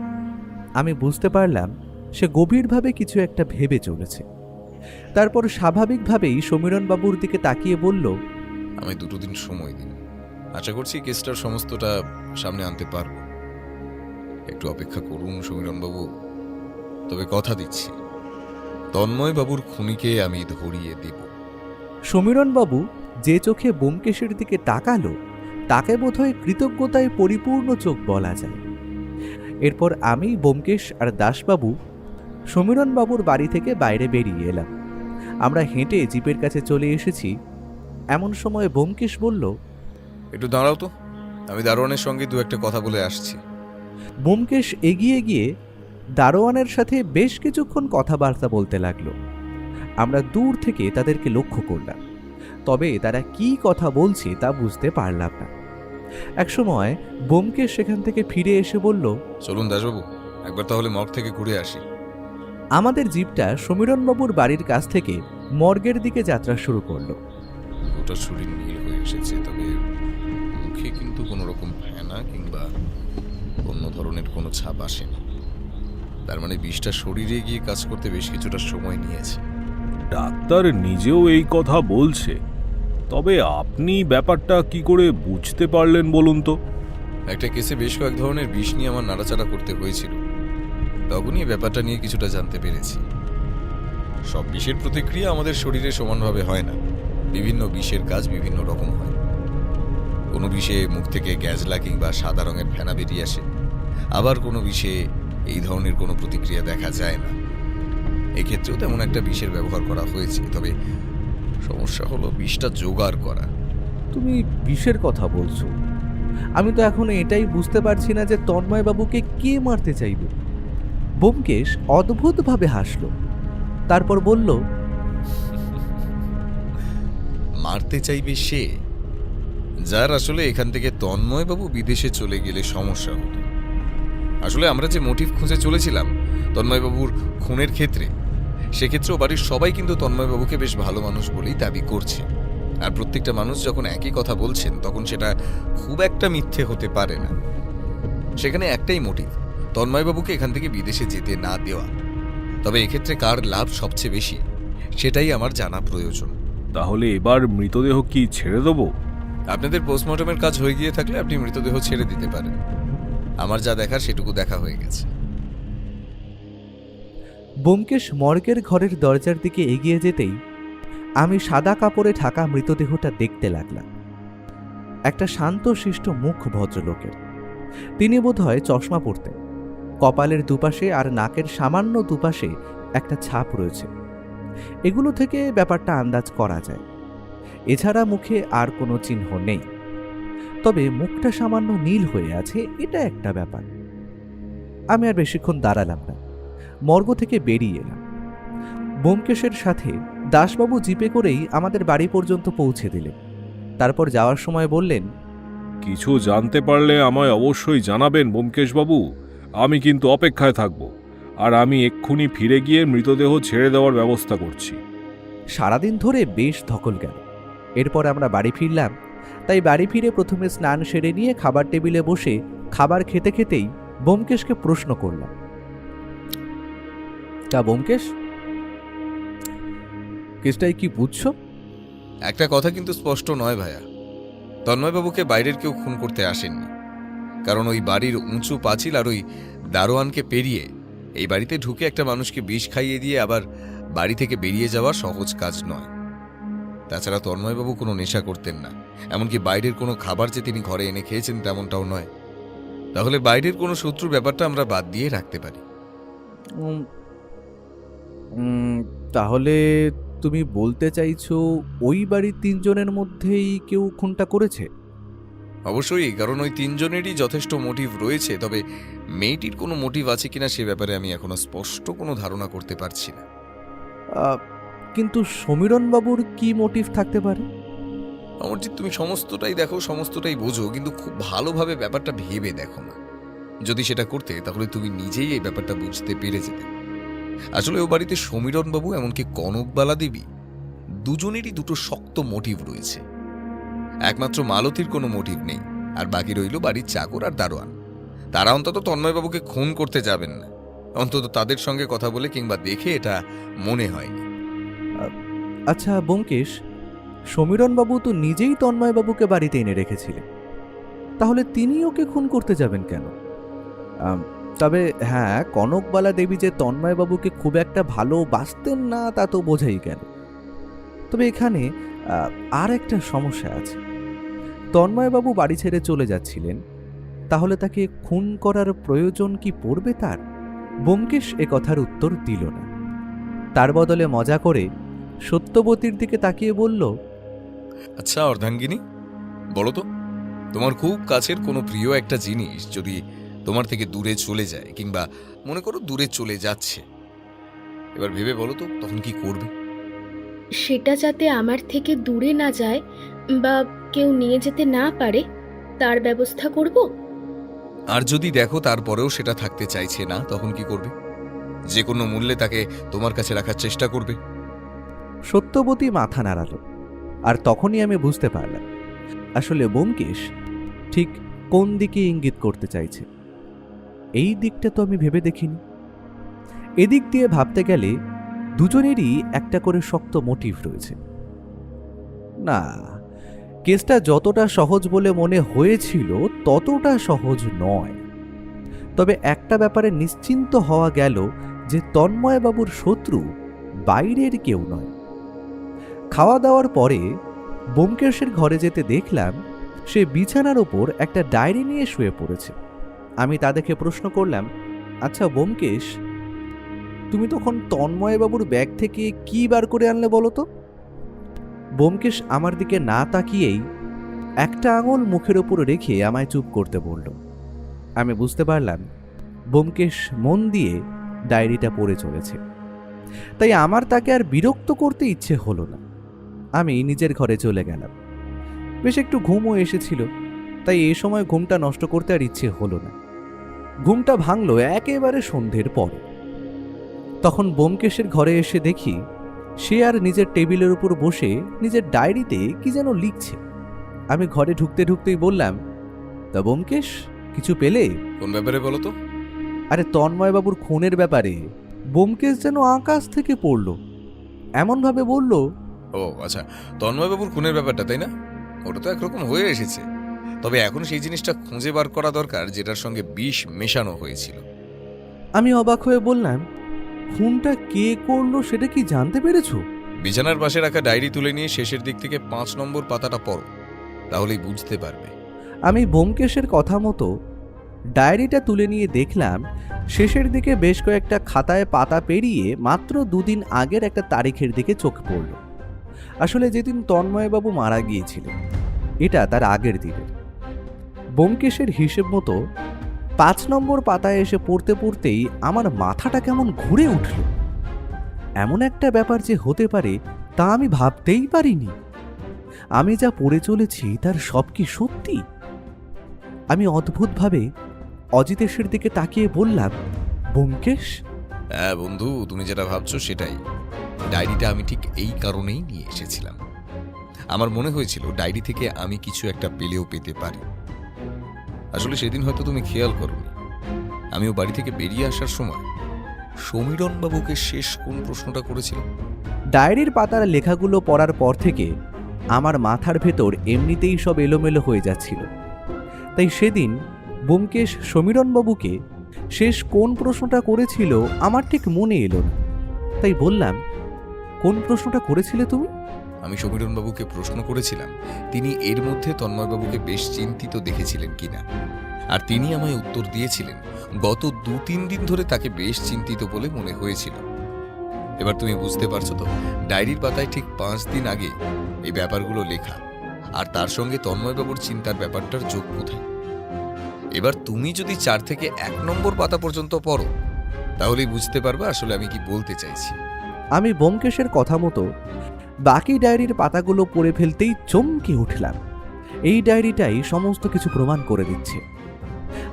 আমি বুঝতে পারলাম সে গভীরভাবে কিছু একটা ভেবে চলেছে। তারপর স্বাভাবিকভাবেই সমীরণবাবুর দিকে তাকিয়ে বলল, আমি 2 দিন সময় দিন, আশা করছি কেসটার সমস্তটা সামনে আনতে পারব। একটু অপেক্ষা করুন সমীরণবাবু, তবে কথা দিচ্ছি তন্ময়বাবুর খুনিকে আমি ধরিয়ে দেব। সমীরণবাবু যে চোখে ব্যোমকেশের দিকে তাকালো, তাকে বোধহয় কৃতজ্ঞতায় পরিপূর্ণ চোখ বলা যায়। এরপর আমি, ব্যোমকেশ আর দাসবাবু সমীরণবাবুর বাড়ি থেকে বাইরে বেরিয়ে এলাম। আমরা হেঁটে জিপের কাছে চলে এসেছি। এমন সময় ব্যোমকেশ বলল, একটু দাঁড়াও তো, আমি দারোয়ানের সঙ্গে 2-1 কথা বলে আসছি। ব্যোমকেশ এগিয়ে গিয়ে দারোয়ানের সাথে বেশ কিছুক্ষণ কথাবার্তা বলতে লাগলো। আমরা দূর থেকে তাদেরকে লক্ষ্য করলাম, তবে তারা কি কথা বলছে তা বুঝতে পারলাম না। একসময় ব্যোমকেশ সেখান থেকে ফিরে এসে বলল, চলুন দাসবাবু, একবার তাহলে মর্গ থেকে ঘুরে আসি। আমাদের জিপটা সমীরণবাবুর বাড়ির কাছ থেকে মর্গের দিকে যাত্রা শুরু করলো। ওটা শরীর নীল হয়ে এসেছে, তবে মুখে কিন্তু কোনো রকম ফেনা কিংবা অন্য ধরনের কোনো ছাপ আসেনি। তার মানে বিষটা শরীরে গিয়ে কাজ করতে বেশ কিছুটা সময় নিয়েছে। ডাক্তার নিজেও এই কথা বলছে, তবে আপনি ব্যাপারটা কি করে বুঝতে পারলেন বলুন তো? একটা কেসে বেশ কয়েক ধরনের বিষ নিয়ে আমার নাড়াচাড়া করতে হয়েছিল, তখনই এই ব্যাপারটা নিয়ে কিছুটা জানতে পেরেছি। সব বিষের প্রতিক্রিয়া আমাদের শরীরে সমানভাবে হয় না, বিভিন্ন বিষের কাজ বিভিন্ন রকম হয়। কোনো বিষে মুখ থেকে গ্যাজলা কিংবা সাদা রঙের ফেনা বেরিয়ে আসে, আবার কোনো বিষে এই ধরনের কোনো প্রতিক্রিয়া দেখা যায় না। এক্ষেত্রেও তেমন একটা বিষের ব্যবহার করা হয়েছে, তবে সমস্যা হলো বিষটা জোগাড় করা। তুমি বিষের কথা বলছো? আমি তো এখনো এটাই বুঝতে পারছি না যে তন্ময়বাবুকে কে মারতে চাইবে। ব্যোমকেশ অদ্ভুতভাবে হাসল, তারপর বলল, মারতে চাইবে সে, যার আসলে এখান থেকে তন্ময়বাবু বিদেশে চলে গেলে সমস্যা হতো। আসলে আমরা যে মোটিভ খুঁজে চলেছিলাম তন্ময়বাবুর খুনের ক্ষেত্রে, সেক্ষেত্রেও বাড়ির সবাই কিন্তু তন্ময়বাবুকে বেশ ভালো মানুষ বলেই দাবি করছে। আর প্রত্যেকটা মানুষ যখন একই কথা বলছেন, তখন সেটা খুব একটা মিথ্যে হতে পারে না। সেখানে একটাই মোটিভ, তন্ময়বাবুকে এখান থেকে বিদেশে যেতে না দেওয়া। তবে এক্ষেত্রে কার লাভ সবচেয়ে বেশি, সেটাই আমার জানা প্রয়োজন। তাহলে এবার মৃতদেহ কি ছেড়ে দেবো? আপনাদের পোস্টমর্টমের কাজ হয়ে গিয়ে থাকলে আপনি মৃতদেহ ছেড়ে দিতে পারেন। আমার যা দেখার সেটুকু দেখা হয়ে গেছে। ব্যোমকেশ মর্গের ঘরের দরজার দিকে এগিয়ে যেতেই আমি সাদা কাপড়ে ঢাকা মৃতদেহটা দেখতে লাগলাম। একটা শান্তশিষ্ট মুখ ভদ্রলোকের। তিনি বোধহয় চশমা পরতেন। কপালের দুপাশে আর নাকের সামান্য দুপাশে একটা ছাপ রয়েছে। এগুলো থেকে ব্যাপারটা আন্দাজ করা যায়। এছাড়া মুখে আর কোনো চিহ্ন নেই, তবে মুখটা সামান্য নীল হয়ে আছে, এটা একটা ব্যাপার। আমি আর বেশিক্ষণ দাঁড়ালাম না, মর্গ থেকে বেরিয়ে এলাম। ব্যোমকেশের সাথে দাসবাবু জিপে করেই আমাদের বাড়ি পর্যন্ত পৌঁছে দিলেন। তারপর যাওয়ার সময় বললেন, কিছু জানতে পারলে আমায় অবশ্যই জানাবেন ব্যোমকেশবাবু, আমি কিন্তু অপেক্ষায় থাকব। আর আমি এক্ষুনি ফিরে গিয়ে মৃতদেহ ছেড়ে দেওয়ার ব্যবস্থা করছি। সারাদিন ধরে বেশ ধকল গেল। এরপর আমরা বাড়ি ফিরলাম। তাই বাড়ি ফিরে প্রথমে স্নান সেরে নিয়ে খাবার টেবিলে বসে খাবার খেতে খেতেই ব্যোমকেশকে প্রশ্ন করলাম, তা ব্যোমকেশ, কেসটাই কি বুঝছো? একটা কথা কিন্তু স্পষ্ট নয় ভাইয়া, তন্ময়বাবুকে বাইরের কেউ খুন করতে আসেননি। কারণ ওই বাড়ির উঁচু পাঁচিল আর ওই দারোয়ানকে পেরিয়ে এই বাড়িতে ঢুকে একটা মানুষকে বিষ খাইয়ে দিয়ে আবার বাড়ি থেকে বেরিয়ে যাওয়া সহজ কাজ নয়। তাছাড়া তন্ময়বাবু কোনো নেশা করতেন না, এমনকি বাইরের কোনো খাবার যে তিনি ঘরে এনে খেয়েছেন তেমনটাও নয়। তাহলে বাইরের কোনো শত্রুর ব্যাপারটা আমরা বাদ দিয়ে রাখতে পারি। উম, তাহলে তুমি বলতে চাইছো ওই বাড়ির 3 জনের মধ্যেই কেউ খুনটা করেছে? অবশ্যই, কারণ ওই 3 জনেরই যথেষ্ট মোটিভ রয়েছে। তবে মেয়েটির কোনো মোটিভ আছে কিনা সে ব্যাপারে আমি এখনো স্পষ্ট কোনো ধারণা করতে পারছি না। কিন্তু সমীরণ বাবুর কি মোটিভ থাকতে পারে? অমরজিৎ, তুমি সমস্তটাই দেখো, সমস্তটাই বোঝো, কিন্তু খুব ভালোভাবে ব্যাপারটা ভেবে দেখো না। যদি সেটা করতে তাহলে তুমি নিজেই এই ব্যাপারটা বুঝতে পেরে যেতে। আসলে ও বাড়িতে সমীরণ বাবু এমনকি কনকবালা দেবী দুজনেরই দুটো শক্ত মোটিভ রয়েছে। একমাত্র মালতীর কোনো মোটিভ নেই, আর বাকি রইল বাড়ির চাকর আর দারোয়ান। তারা অন্তত তন্ময়বাবুকে খুন করতে যাবেন না, অন্তত তাদের সঙ্গে কথা বলে কিংবা দেখে এটা মনে হয়নি। আচ্ছা ব্যোমকেশ, সমীরণ বাবু তো নিজেই তন্ময় বাবুকে বাড়িতে এনে রেখেছিলেন, তাহলে তিনি ওকে খুন করতে যাবেন কেন? তবে হ্যাঁ, কনকবালা দেবী যে তন্ময় বাবুকে খুব একটা ভালোবাসতেন না তা তো বোঝাই গেল। তবে এখানে আর একটা সমস্যা আছে। তন্ময় বাবু বাড়ি ছেড়ে চলে যাচ্ছিলেন, তাহলে তাকে খুন করার প্রয়োজন কি পড়বে তার? ব্যোমকেশ এ কথার উত্তর দিল না। তার বদলে মজা করে সত্যবতীর দিকে তাকিয়ে বলল, আচ্ছা অর্ধাঙ্গিনী, বলো তো, তোমার খুব কাছের কোনো প্রিয় একটা জিনিস যদি তোমার থেকে দূরে চলে যায়, কিংবা মনে করো দূরে চলে যাচ্ছে, এবার ভেবে বলো তো তখন কি করবে? সেটা যাতে আমার থেকে দূরে না যায় বা কেউ নিয়ে যেতে না পারে তার ব্যবস্থা করব। আর যদি দেখো তারপরেও সেটা থাকতে চাইছে না, তখন কি করবে? যে কোনো মূল্যে তাকে তোমার কাছে রাখার চেষ্টা করবে। সত্যবতী মাথা নাড়াল, আর তখনই আমি বুঝতে পারলাম আসলে ব্যোমকেশ ঠিক কোন দিকে ইঙ্গিত করতে চাইছে। এই দিকটা তো আমি ভেবে দেখিনি। এদিক দিয়ে ভাবতে গেলে দুজনেরই একটা করে শক্ত মোটিভ রয়েছে। না, কেসটা যতটা সহজ বলে মনে হয়েছিল ততটা সহজ নয়। তবে একটা ব্যাপারে নিশ্চিন্ত হওয়া গেল যে তন্ময়বাবুর শত্রু বাইরের কেউ নয়। খাওয়া দাওয়ার পরে ব্যোমকেশের ঘরে যেতে দেখলাম সে বিছানার ওপর একটা ডায়েরি নিয়ে শুয়ে পড়েছে। আমি তা দেখে প্রশ্ন করলাম, আচ্ছা ব্যোমকেশ, তুমি তখন তন্ময়বাবুর ব্যাগ থেকে কি বার করে আনলে বলো তো? ব্যোমকেশ আমার দিকে না তাকিয়েই একটা আঙুল মুখের ওপর রেখে আমায় চুপ করতে বলল। আমি বুঝতে পারলাম ব্যোমকেশ মন দিয়ে ডায়েরিটা পড়ে চলেছে। তাই আমার তাকে আর বিরক্ত করতে ইচ্ছে হলো না। আমি নিজের ঘরে চলে গেলাম। বেশ একটু ঘুমও এসেছিল, তাই এই সময় ঘুমটা নষ্ট করতে আর ইচ্ছে হলো না। ঘুমটা ভাঙলো একেবারে সন্ধ্যের পরে। তখন ব্যোমকেশের ঘরে এসে দেখি সে আর নিজের টেবিলের উপর বসে নিজের ডায়েরিতে কি যেন লিখছে। আমি ঘরে ঢুকতে ঢুকতেই বললাম, তা ব্যোমকেশ, কিছু পেলে? কোন ব্যাপারে বলো তো? আরে তন্ময়বাবুর খুনের ব্যাপারে। ব্যোমকেশ যেন আকাশ থেকে পড়ল, এমনভাবে বলল। ও আচ্ছা, তন্ময়বাবুর খুনের ব্যাপারটা, তাই না? ওটা তো একরকম হয়ে এসেছে, তবে এখন সেই জিনিসটা খুঁজে বার করা দরকার যেটার সঙ্গে বিষ মেশানো হয়েছিল। আমি অবাক হয়ে বললাম, খুনটা কে করলো সেটা কি জানতে পেরেছো? বিছানার পাশে রাখা ডায়েরি তুলে নিয়ে শেষের দিক থেকে 5 নম্বর পাতাটা পড়ো, তাহলেই বুঝতে পারবে। আমি ব্যোমকেশের কথা মতো ডায়েরিটা তুলে নিয়ে দেখলাম শেষের দিকে বেশ কয়েকটা খাতায় পাতা পেরিয়ে মাত্র 2 দিন আগের একটা তারিখের দিকে চোখ পড়ল। আসলে যেদিন তন্ময়বাবু মারা গিয়েছিলেন এটা তার আগের দিনের। ব্যোমকেশের হিসেব মতো 5 নম্বর পাতায় এসে পড়তে পড়তেই আমার মাথাটা কেমন ঘুরে উঠল। এমন একটা ব্যাপার যে হতে পারে তা আমি ভাবতেই পারিনি। আমি যা পড়ে চলেছি তার সব কি সত্যি? আমি অদ্ভুতভাবে অজিতেশের দিকে তাকিয়ে বললাম, ব্যোমকেশ? হ্যাঁ বন্ধু, তুমি যেটা ভাবছো সেটাই। ডায়েরিটা আমি ঠিক এই কারণেই নিয়ে এসেছিলাম। আমার মনে হয়েছিল ডায়েরি থেকে আমি কিছু একটা পেলেও পেতে পারি। আসলে সেদিন হয়তো তুমি খেয়াল করোনি, আমিও বাড়ি থেকে বেরিয়ে আসার সময় সমীরণ বাবুকে শেষ কোন প্রশ্নটা করেছিলাম? ডায়েরির পাতার লেখাগুলো পড়ার পর থেকে আমার মাথার ভেতর এমনিতেই সব এলোমেলো হয়ে যাচ্ছিল। তাই সেদিন ব্যোমকেশ সমীরণবাবুকে শেষ কোন প্রশ্নটা করেছিল আমার ঠিক মনে এলো না। তাই বললাম, কোন প্রশ্নটা করেছিলে তুমি? আমি সমীরণবাবুকে প্রশ্ন করেছিলাম তিনি এর মধ্যে তন্ময়বাবুকে বেশ চিন্তিত দেখেছিলেন কিনা, আর তিনি আমায় উত্তর দিয়েছিলেন গত 2-3 দিন ধরে তাকে বেশ চিন্তিত বলে মনে হয়েছিল। এবার তুমি বুঝতে পারছো তো, ডায়েরির পাতায় ঠিক 5 দিন আগে এই ব্যাপারগুলো লেখা, আর তার সঙ্গে তন্ময়বাবুর চিন্তার ব্যাপারটার যোগ কোথায়? এবার তুমি যদি 4 থেকে 1 নম্বর পাতা পর্যন্ত পড়ো, তাহলেই বুঝতে পারবে আসলে আমি কি বলতে চাইছি। আমি ব্যোমকেশের কথা মতো বাকি ডায়েরির পাতাগুলো পড়ে ফেলতেই চমকে উঠলাম। এই ডায়েরিটাই সমস্ত কিছু প্রমাণ করে দিচ্ছে।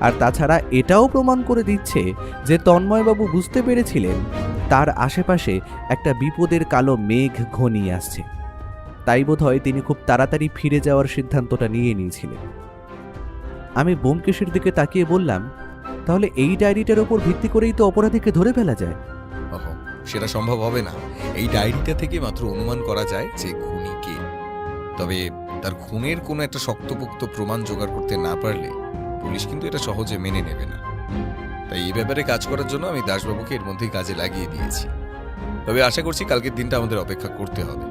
আর তাছাড়া এটাও প্রমাণ করে দিচ্ছে যে তন্ময়বাবু বুঝতে পেরেছিলেন তার আশেপাশে একটা বিপদের কালো মেঘ ঘনিয়ে আসছে। তাই বোধহয় তিনি খুব তাড়াতাড়ি ফিরে যাওয়ার সিদ্ধান্তটা নিয়ে নিয়েছিলেন। আমি ব্যোমকেশের দিকে তাকিয়ে বললাম, তাহলে এই ডায়েরিটার উপর ভিত্তি করেই তো অপরাধীকে ধরে ফেলা যায়। ওহো, সেটা সম্ভব হবে না। এই ডায়েরিটা থেকে মাত্র অনুমান করা যায় যে খুনি কে। তবে তার খুনের কোনো একটা শক্তপোক্ত প্রমাণ জোগাড় করতে না পারলে পুলিশ কিন্তু এটা সহজে মেনে নেবে না। তাই এই ব্যাপারে কাজ করার জন্য আমি দাসবাবুকে এর মধ্যেই কাজে লাগিয়ে দিয়েছি। তবে আশা করছি কালকের দিনটা আমাদের অপেক্ষা করতে হবে।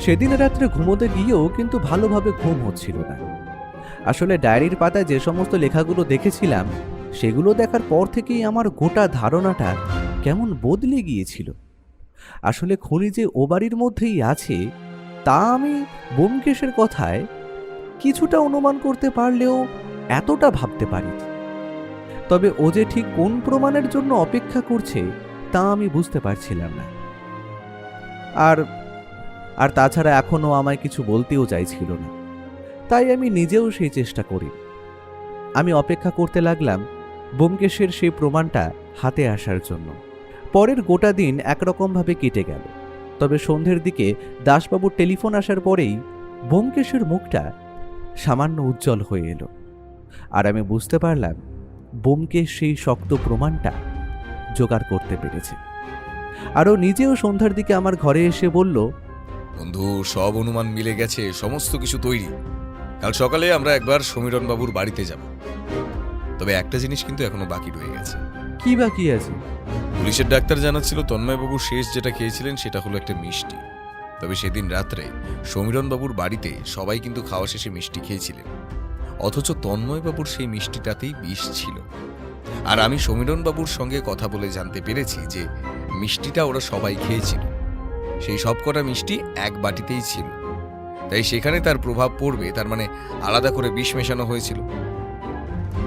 সেদিন রাত্রে ঘুমোতে গিয়েও কিন্তু ভালোভাবে ঘুম হচ্ছিল না। আসলে ডায়েরির পাতায় যে সমস্ত লেখাগুলো দেখেছিলাম সেগুলো দেখার পর থেকেই আমার গোটা ধারণাটা কেমন বদলে গিয়েছিল। আসলে খুনি যে ও বাড়ির মধ্যেই আছে তা আমি ব্যোমকেশের কথায় কিছুটা অনুমান করতে পারলেও এতটা ভাবতে পারি। তবে ও যে ঠিক কোন প্রমাণের জন্য অপেক্ষা করছে তা আমি বুঝতে পারছিলাম না। আর তাছাড়া এখনও আমায় কিছু বলতেও চাইছিল না। তাই আমি নিজেও সেই চেষ্টা করি। আমি অপেক্ষা করতে লাগলাম ব্যোমকেশের সেই প্রমাণটা হাতে আসার জন্য। পরের গোটা দিন একরকমভাবে কেটে গেল। তবে সন্ধ্যের দিকে দাসবাবুর টেলিফোন আসার পরেই ব্যোমকেশের মুখটা সামান্য উজ্জ্বল হয়ে এলো। আর আমি বুঝতে পারলাম ব্যোমকেশ সেই শক্ত প্রমাণটা জোগাড় করতে পেরেছে। আরও নিজেও সন্ধ্যার দিকে আমার ঘরে এসে বলল, বন্ধু, সব অনুমান মিলে গেছে, সমস্ত কিছু তৈরি। কাল সকালে আমরা একবার সমীরণবাবুর বাড়িতে যাব। তবে একটা জিনিস কিন্তু এখনো বাকি রয়ে গেছে। কি বাকি আছে? পুলিশের ডাক্তার জানাচ্ছিল তন্ময়বাবু শেষ যেটা খেয়েছিলেন সেটা হলো একটা মিষ্টি। তবে সেদিন রাত্রে সমীরণবাবুর বাড়িতে সবাই কিন্তু খাওয়া শেষে মিষ্টি খেয়েছিলেন, অথচ তন্ময়বাবুর সেই মিষ্টিটাতেই বিষ ছিল। আর আমি সমীরণবাবুর সঙ্গে কথা বলে জানতে পেরেছি যে মিষ্টিটা ওরা সবাই খেয়েছিল। সেই সব কটা মিষ্টি এক বাটিতেই ছিল। তাই সেখানে তার প্রভাব পড়বে, তার মানে আলাদা করে বিষ মেশানো হয়েছিল।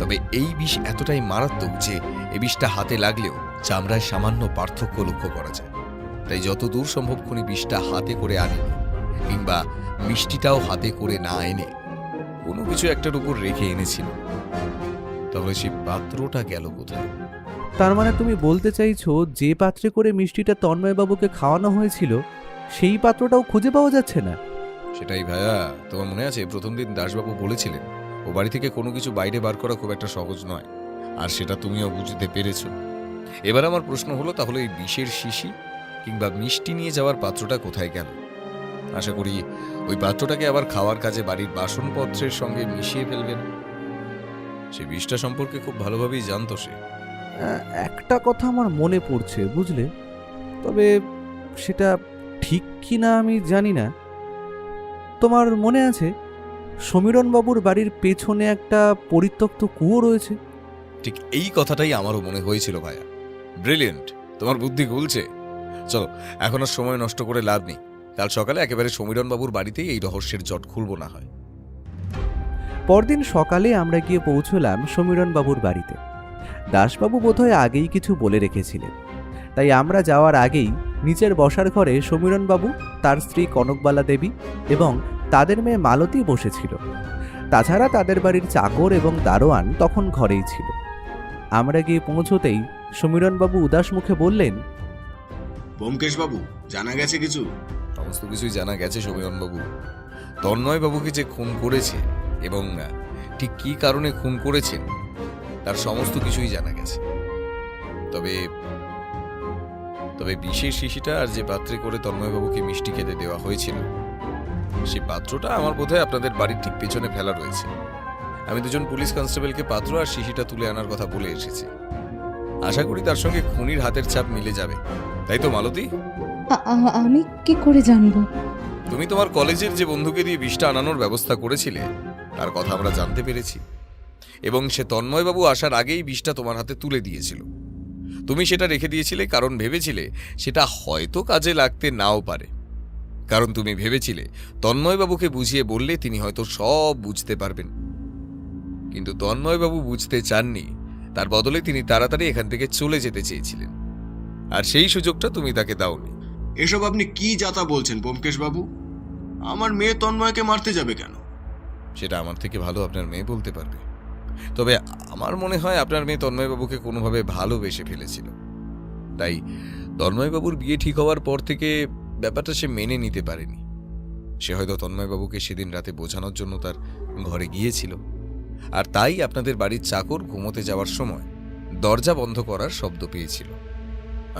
তবে এই বিষ এতটাই মারাত্মক যে এই বিষটা হাতে লাগলেও চামড়ায় সামান্য পার্থক্য লক্ষ্য করা যায়। তাই যতদূর সম্ভব খুনি বিষটা হাতে করে আনেনি, কিংবা মিষ্টিটাও হাতে করে না এনে কোনো কিছু একটার উপর রেখে এনেছিল। তাহলে সেই পাত্রটা গেল কোথায়? তার মানে তুমি বলতে চাইছো যে পাত্রে করে মিষ্টিটা তন্ময়বাবুকে খাওয়ানো হয়েছিল সেই পাত্রটাও খুঁজে পাওয়া যাচ্ছে না? সেটাই ভাইয়া, তোমার মনে আছে প্রথম দিন দাসবাবু বলেছিলেন ও বাড়ি থেকে কোনো কিছু বাইরে বার করা খুব একটা সহজ নয়, আর সেটা তুমিও বুঝতে পেরেছ। এবার আমার প্রশ্ন হলো, তাহলে এই বিষের শিশি কিংবা মিষ্টি নিয়ে যাওয়ার পাত্রটা কোথায় গেল? আশা করি ওই পাত্রটাকে আবার খাওয়ার কাজে বাড়ির বাসনপত্রের সঙ্গে মিশিয়ে ফেলবে না। সে বিষটা সম্পর্কে খুব ভালোভাবেই জানতো সে। একটা কথা আমার মনে পড়ছে, বুঝলে, তবে সেটা ঠিক কি না আমি জানি না। তোমার মনে আছে সমীরণবাবুর বাড়ির পেছনে একটা পরিত্যক্ত কুয়ো রয়েছে? ঠিক এই কথাটাই আমারও মনে হয়েছিল ভাইয়া। ব্রিলিয়েন্ট, তোমার বুদ্ধি খুলছে। চলো, এখন আর সময় নষ্ট করে লাভ নেই। কাল সকালে একেবারে সমীরণবাবুর বাড়িতেই এই রহস্যের জট খুলব না হয়। পরদিন সকালে আমরা গিয়ে পৌঁছলাম সমীরণবাবুর বাড়িতে। দাসবাবু বোধহয় আগেই কিছু বলে রেখেছিলেন, তাই আমরা যাওয়ার আগেই নিচের বসার ঘরে সমীরণবাবু, তার স্ত্রী কনকবালা দেবী এবং তাদের মেয়ে মালতী বসেছিল। তাছাড়া তাদের বাড়ির চাকর এবং দারোয়ান তখন ঘরেই ছিল। আমরা গিয়ে পৌঁছতেই সমীরণবাবু উদাস মুখে বললেন, ব্যোমকেশবাবু, জানা গেছে কিছু? সমস্ত কিছুই জানা গেছে সমীরণবাবু। তন্ময়বাবুকে যে খুন করেছে এবং ঠিক কী কারণে খুন করেছেন তার সমস্ত কিছুই জানা গেছে। তবে তবে বিশেষ শিশিটা আর যে পাত্রে করে তন্ময়বাবুকে মিষ্টি খেতে দেওয়া হয়েছিল সেই পাত্রটা আমার বোধহয় আপনাদের বাড়ির ঠিক পেছনে ফেলা রয়েছে। আমি দুজন পুলিশ কনস্টেবলকে পাত্র আর শিশিটা তুলে আনার কথা বলে এসেছি। আশা করি তার সঙ্গে খুনির হাতের ছাপ মিলে যাবে, তাই তো মালতী? আমি কি করে জানবো? তুমি তোমার কলেজের যে বন্ধুকে দিয়ে বিষটা আনানোর ব্যবস্থা করেছিলে তার কথা আমরা জানতে পেরেছি, এবং সে তন্ময়বাবু আসার আগেই বিষটা তোমার হাতে তুলে দিয়েছিল। তুমি সেটা রেখে দিয়েছিলে কারণ ভেবেছিলে সেটা হয়তো কাজে লাগতে নাও পারে, কারণ তুমি ভেবেছিলে তন্ময়বাবুকে বুঝিয়ে বললে তিনি হয়তো সব বুঝতে পারবেন। কিন্তু তন্ময়বাবু বুঝতে চাননি, তার বদলে তিনি তাড়াতাড়ি এখান থেকে চলে যেতে চেয়েছিলেন, আর সেই সুযোগটা তুমি তাকে দাওনি। এসব আপনি কি যাতা বলছেন ব্যোমকেশ বাবু? আমার মেয়ে তন্ময়কে মারতে যাবে কেন? সেটা আমার থেকে ভালো আপনার মেয়ে বলতে পারবে। তবে আমার মনে হয় আপনার মেয়ে তন্ময়বাবুকে কোনোভাবে ভালোবেসে ফেলেছিল, তাই তন্ময়বাবুর বিয়ে ঠিক হওয়ার পর থেকে ব্যাপারটা সে মেনে নিতে পারেনি। সে হয়তো তন্ময়বাবুকে সেদিন রাতে বোঝানোর জন্য তার ঘরে গিয়েছিল, আর তাই আপনাদের বাড়ির চাকর ঘুমোতে যাওয়ার সময় দরজা বন্ধ করার শব্দ পেয়েছিল।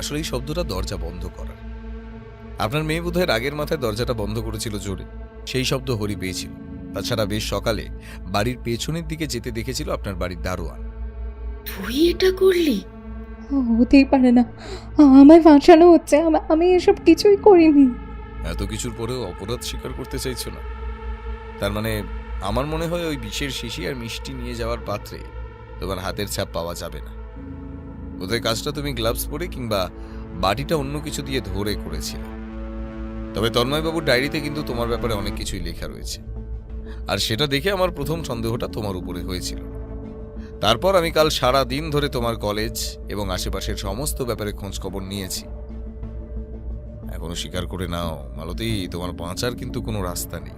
আসলে এই শব্দটা দরজা বন্ধ করার। আপনার মেয়ে বোধহয় রাগের মাথায় দরজাটা বন্ধ করেছিল জোরে, সেই শব্দ হরি পেয়েছিল। তাছাড়া বেশ সকালে বাড়ির পেছনের দিকে যেতে দেখেছিল আপনার বাড়ির দারোয়ান। তুই এটা করলি? হতেই পারে না, আমায় ফাঁসানো হচ্ছে। আমি এসব কিছুই করিনি। এত কিছুর পরেও অপরাধ স্বীকার করতে চাইছো না? তার মানে আমার মনে হয় ওই বিষের শিশি আর মিষ্টি নিয়ে যাওয়ার পাত্রে তোমার হাতের ছাপ পাওয়া যাবে না। বোধহয় কাজটা তুমি গ্লাভস পরে কিংবা বাটিটা অন্য কিছু দিয়ে ধরে করেছিলে। তবে তন্ময়বাবুর ডায়েরিতে কিন্তু তোমার ব্যাপারে অনেক কিছুই লেখা রয়েছে, আর সেটা দেখে আমার প্রথম সন্দেহটা তোমার উপরে হয়েছিল। তারপর আমি কাল সারা দিন ধরে তোমার কলেজ এবং আশেপাশের সমস্ত ব্যাপারে খোঁজ খবর নিয়েছি। এখনো স্বীকার করে নাও মালতী, তোমার বাঁচার কিন্তু কোনো রাস্তা নেই।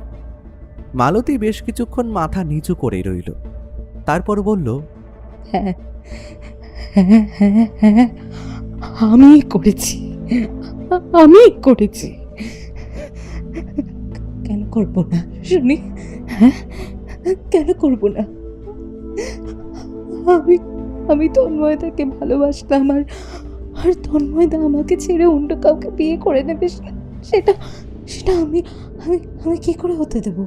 মালতী বেশ কিছুক্ষণ মাথা নিচু করেই রইল, তারপর বলল, হ্যাঁ হ্যাঁ হ্যাঁ হ্যাঁ, আমি করেছি। কেন করবো না শুনি? হ্যাঁ, কেন করবো না? আমি তন্ময়দাকে ভালোবাসতাম, আর তন্ময়দা আমাকে ছেড়ে অন্য কাউকে বিয়ে করে নেবে, সেটা সেটা আমি আমি আমি কি করে হতে দেব?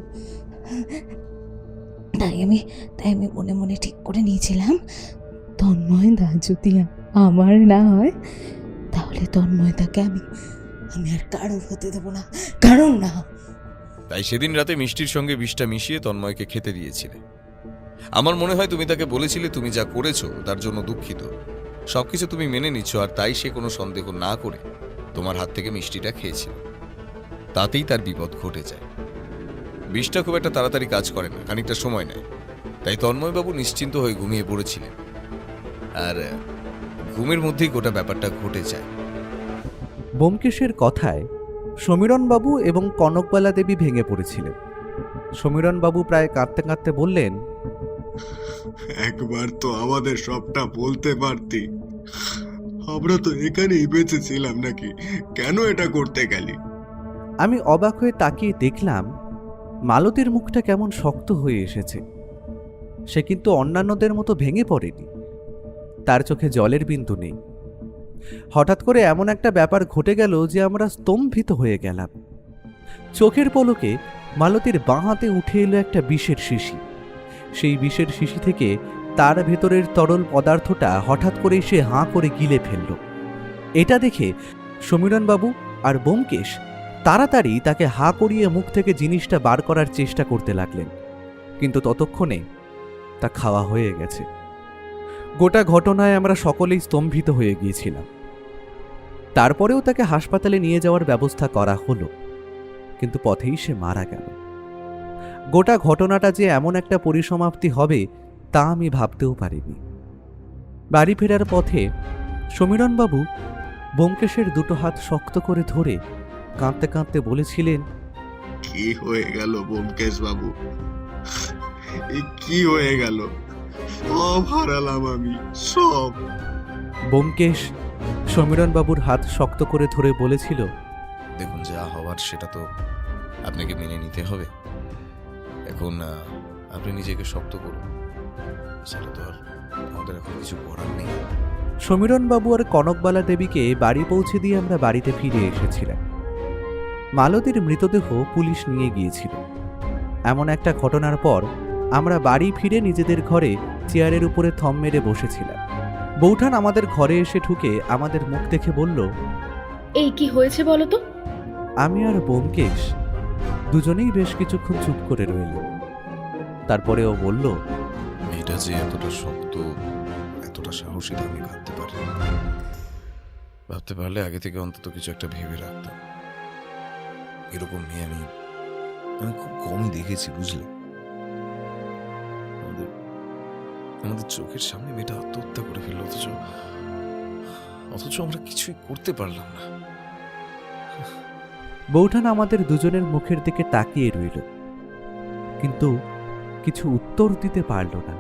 তাই আমি মনে মনে ঠিক করে নিয়েছিলাম, তন্ময়দা যদি আমার না হয় তাহলে তন্ময়দাকে আমি আর কারোর হতে দেব না, কারণ না। তাই সেদিন রাতে মিষ্টির সঙ্গে বিষটা মিশিয়ে তন্ময়কে খেতে দিয়েছিলে। আমার মনে হয় তুমি তাকে বলেছিলে তুমি যা করেছো তার জন্য দুঃখিত, সবকিছু তুমি মেনে নিচ্ছ, আর তাই সে কোনো সন্দেহ না করে তোমার হাত থেকে মিষ্টিটা খেয়েছিল। তাতেই তার বিপদ ঘটে যায়। বিষটা খুব একটা তাড়াতাড়ি কাজ করে না, খানিকটা সময় নেয়। তাই তন্ময়বাবু নিশ্চিন্ত হয়ে ঘুমিয়ে পড়েছিলেন, আর ঘুমের মধ্যেই গোটা ব্যাপারটা ঘটে যায়। ব্যোমকেশের কথায় সমীরণবাবু এবং কনকবালা দেবী ভেঙে পড়েছিলেন। সমীরণবাবু প্রায় কাঁদতে কাঁদতে বললেন, একবার তো আমাদের সবটা বলতে পারতি। আমরা তো এখানেই বেঁচে ছিলাম নাকি? কেন এটা করতে গেলি? আমি অবাক হয়ে তাকিয়ে দেখলাম মালতীর মুখটা কেমন শক্ত হয়ে এসেছে। সে কিন্তু অন্যান্যদের মতো ভেঙে পড়েনি, তার চোখে জলের বিন্দু নেই। হঠাৎ করে এমন একটা ব্যাপার ঘটে গেল যে আমরা স্তম্ভিত হয়ে গেলাম। চোখের পলকে মালতীর বাঁ হাতে উঠে এলো একটা বিষের শিশি। সেই বিষের শিশি থেকে তার ভেতরের তরল পদার্থটা হঠাৎ করেই সে হাঁ করে গিলে ফেলল। এটা দেখে সমীরণবাবু আর ব্যোমকেশ তাড়াতাড়ি তাকে হাঁ করিয়ে মুখ থেকে জিনিসটা বার করার চেষ্টা করতে লাগলেন, কিন্তু ততক্ষণে তা খাওয়া হয়ে গেছে। গোটা ঘটনায় আমরা সকলেই স্তম্ভিত হয়ে গিয়েছিলাম। তারপরেও তাকে হাসপাতালে নিয়ে যাওয়ার ব্যবস্থা করা হলো, কিন্তু পথেই সে মারা গেল। গোটা ঘটনাটা যে এমন একটা পরিসমাপ্তি হবে তা আমি ভাবতেও পারিনি। বাড়ি ফেরার পথে সমীরণবাবু ব্যোমকেশের দুটো হাত শক্ত করে ধরে কাঁদতে কাঁদতে বলেছিলেন, কি হয়ে গেল ব্যোমকেশ বাবু? কি হয়ে গেল? সব হারালাম আমি, সব। ব্যোমকেশ সমীরণবাবুর হাত শক্ত করে ধরে বলেছিল, দেখুন, যা হওয়ার সেটা তো আপনাকে মেনে নিতে হবে। এখন আপনি নিজেকে শক্ত করুন, সেটা তো আর আমাদের এখন কিছু করার নেই। সমীরণবাবু আর কনকবালা দেবীকে বাড়ি পৌঁছে দিয়ে আমরা বাড়িতে ফিরে এসেছিলাম। মালতীর মৃতদেহ পুলিশ নিয়ে গিয়েছিল। এমন একটা ঘটনার পর আমরা বাড়ি ফিরে নিজেদের ঘরে চেয়ারের উপরে থম মেরে বসেছিলাম। বৌঠান আমাদের ঘরে এসে ঢুকে আমাদের মুখ দেখে বলল, এই কি হয়েছে বলো তো? আমি আর ব্যোমকেশ দুজনেই বেশ কিছুক্ষণ চুপ করে রইল। তারপরে ও বলল, মেয়েটা যে এতটা শক্ত, এতটা সাহসী আমি ভাবতে পারি। ভাবতে পারলে আগে থেকে অন্তত কিছু একটা ভেবে রাখতাম। এরকম মেয়ে আমি খুব কমই দেখেছি, বুঝলে। আমাদের চোখের সামনে মেয়েটা আত্মহত্যা করে ফেলল, অথচ আমরা কিছুই করতে পারলাম না। বৌঠান আমাদের দুজনের মুখের দিকে তাকিয়ে রইল, কিন্তু কিছু উত্তর দিতে পারল না।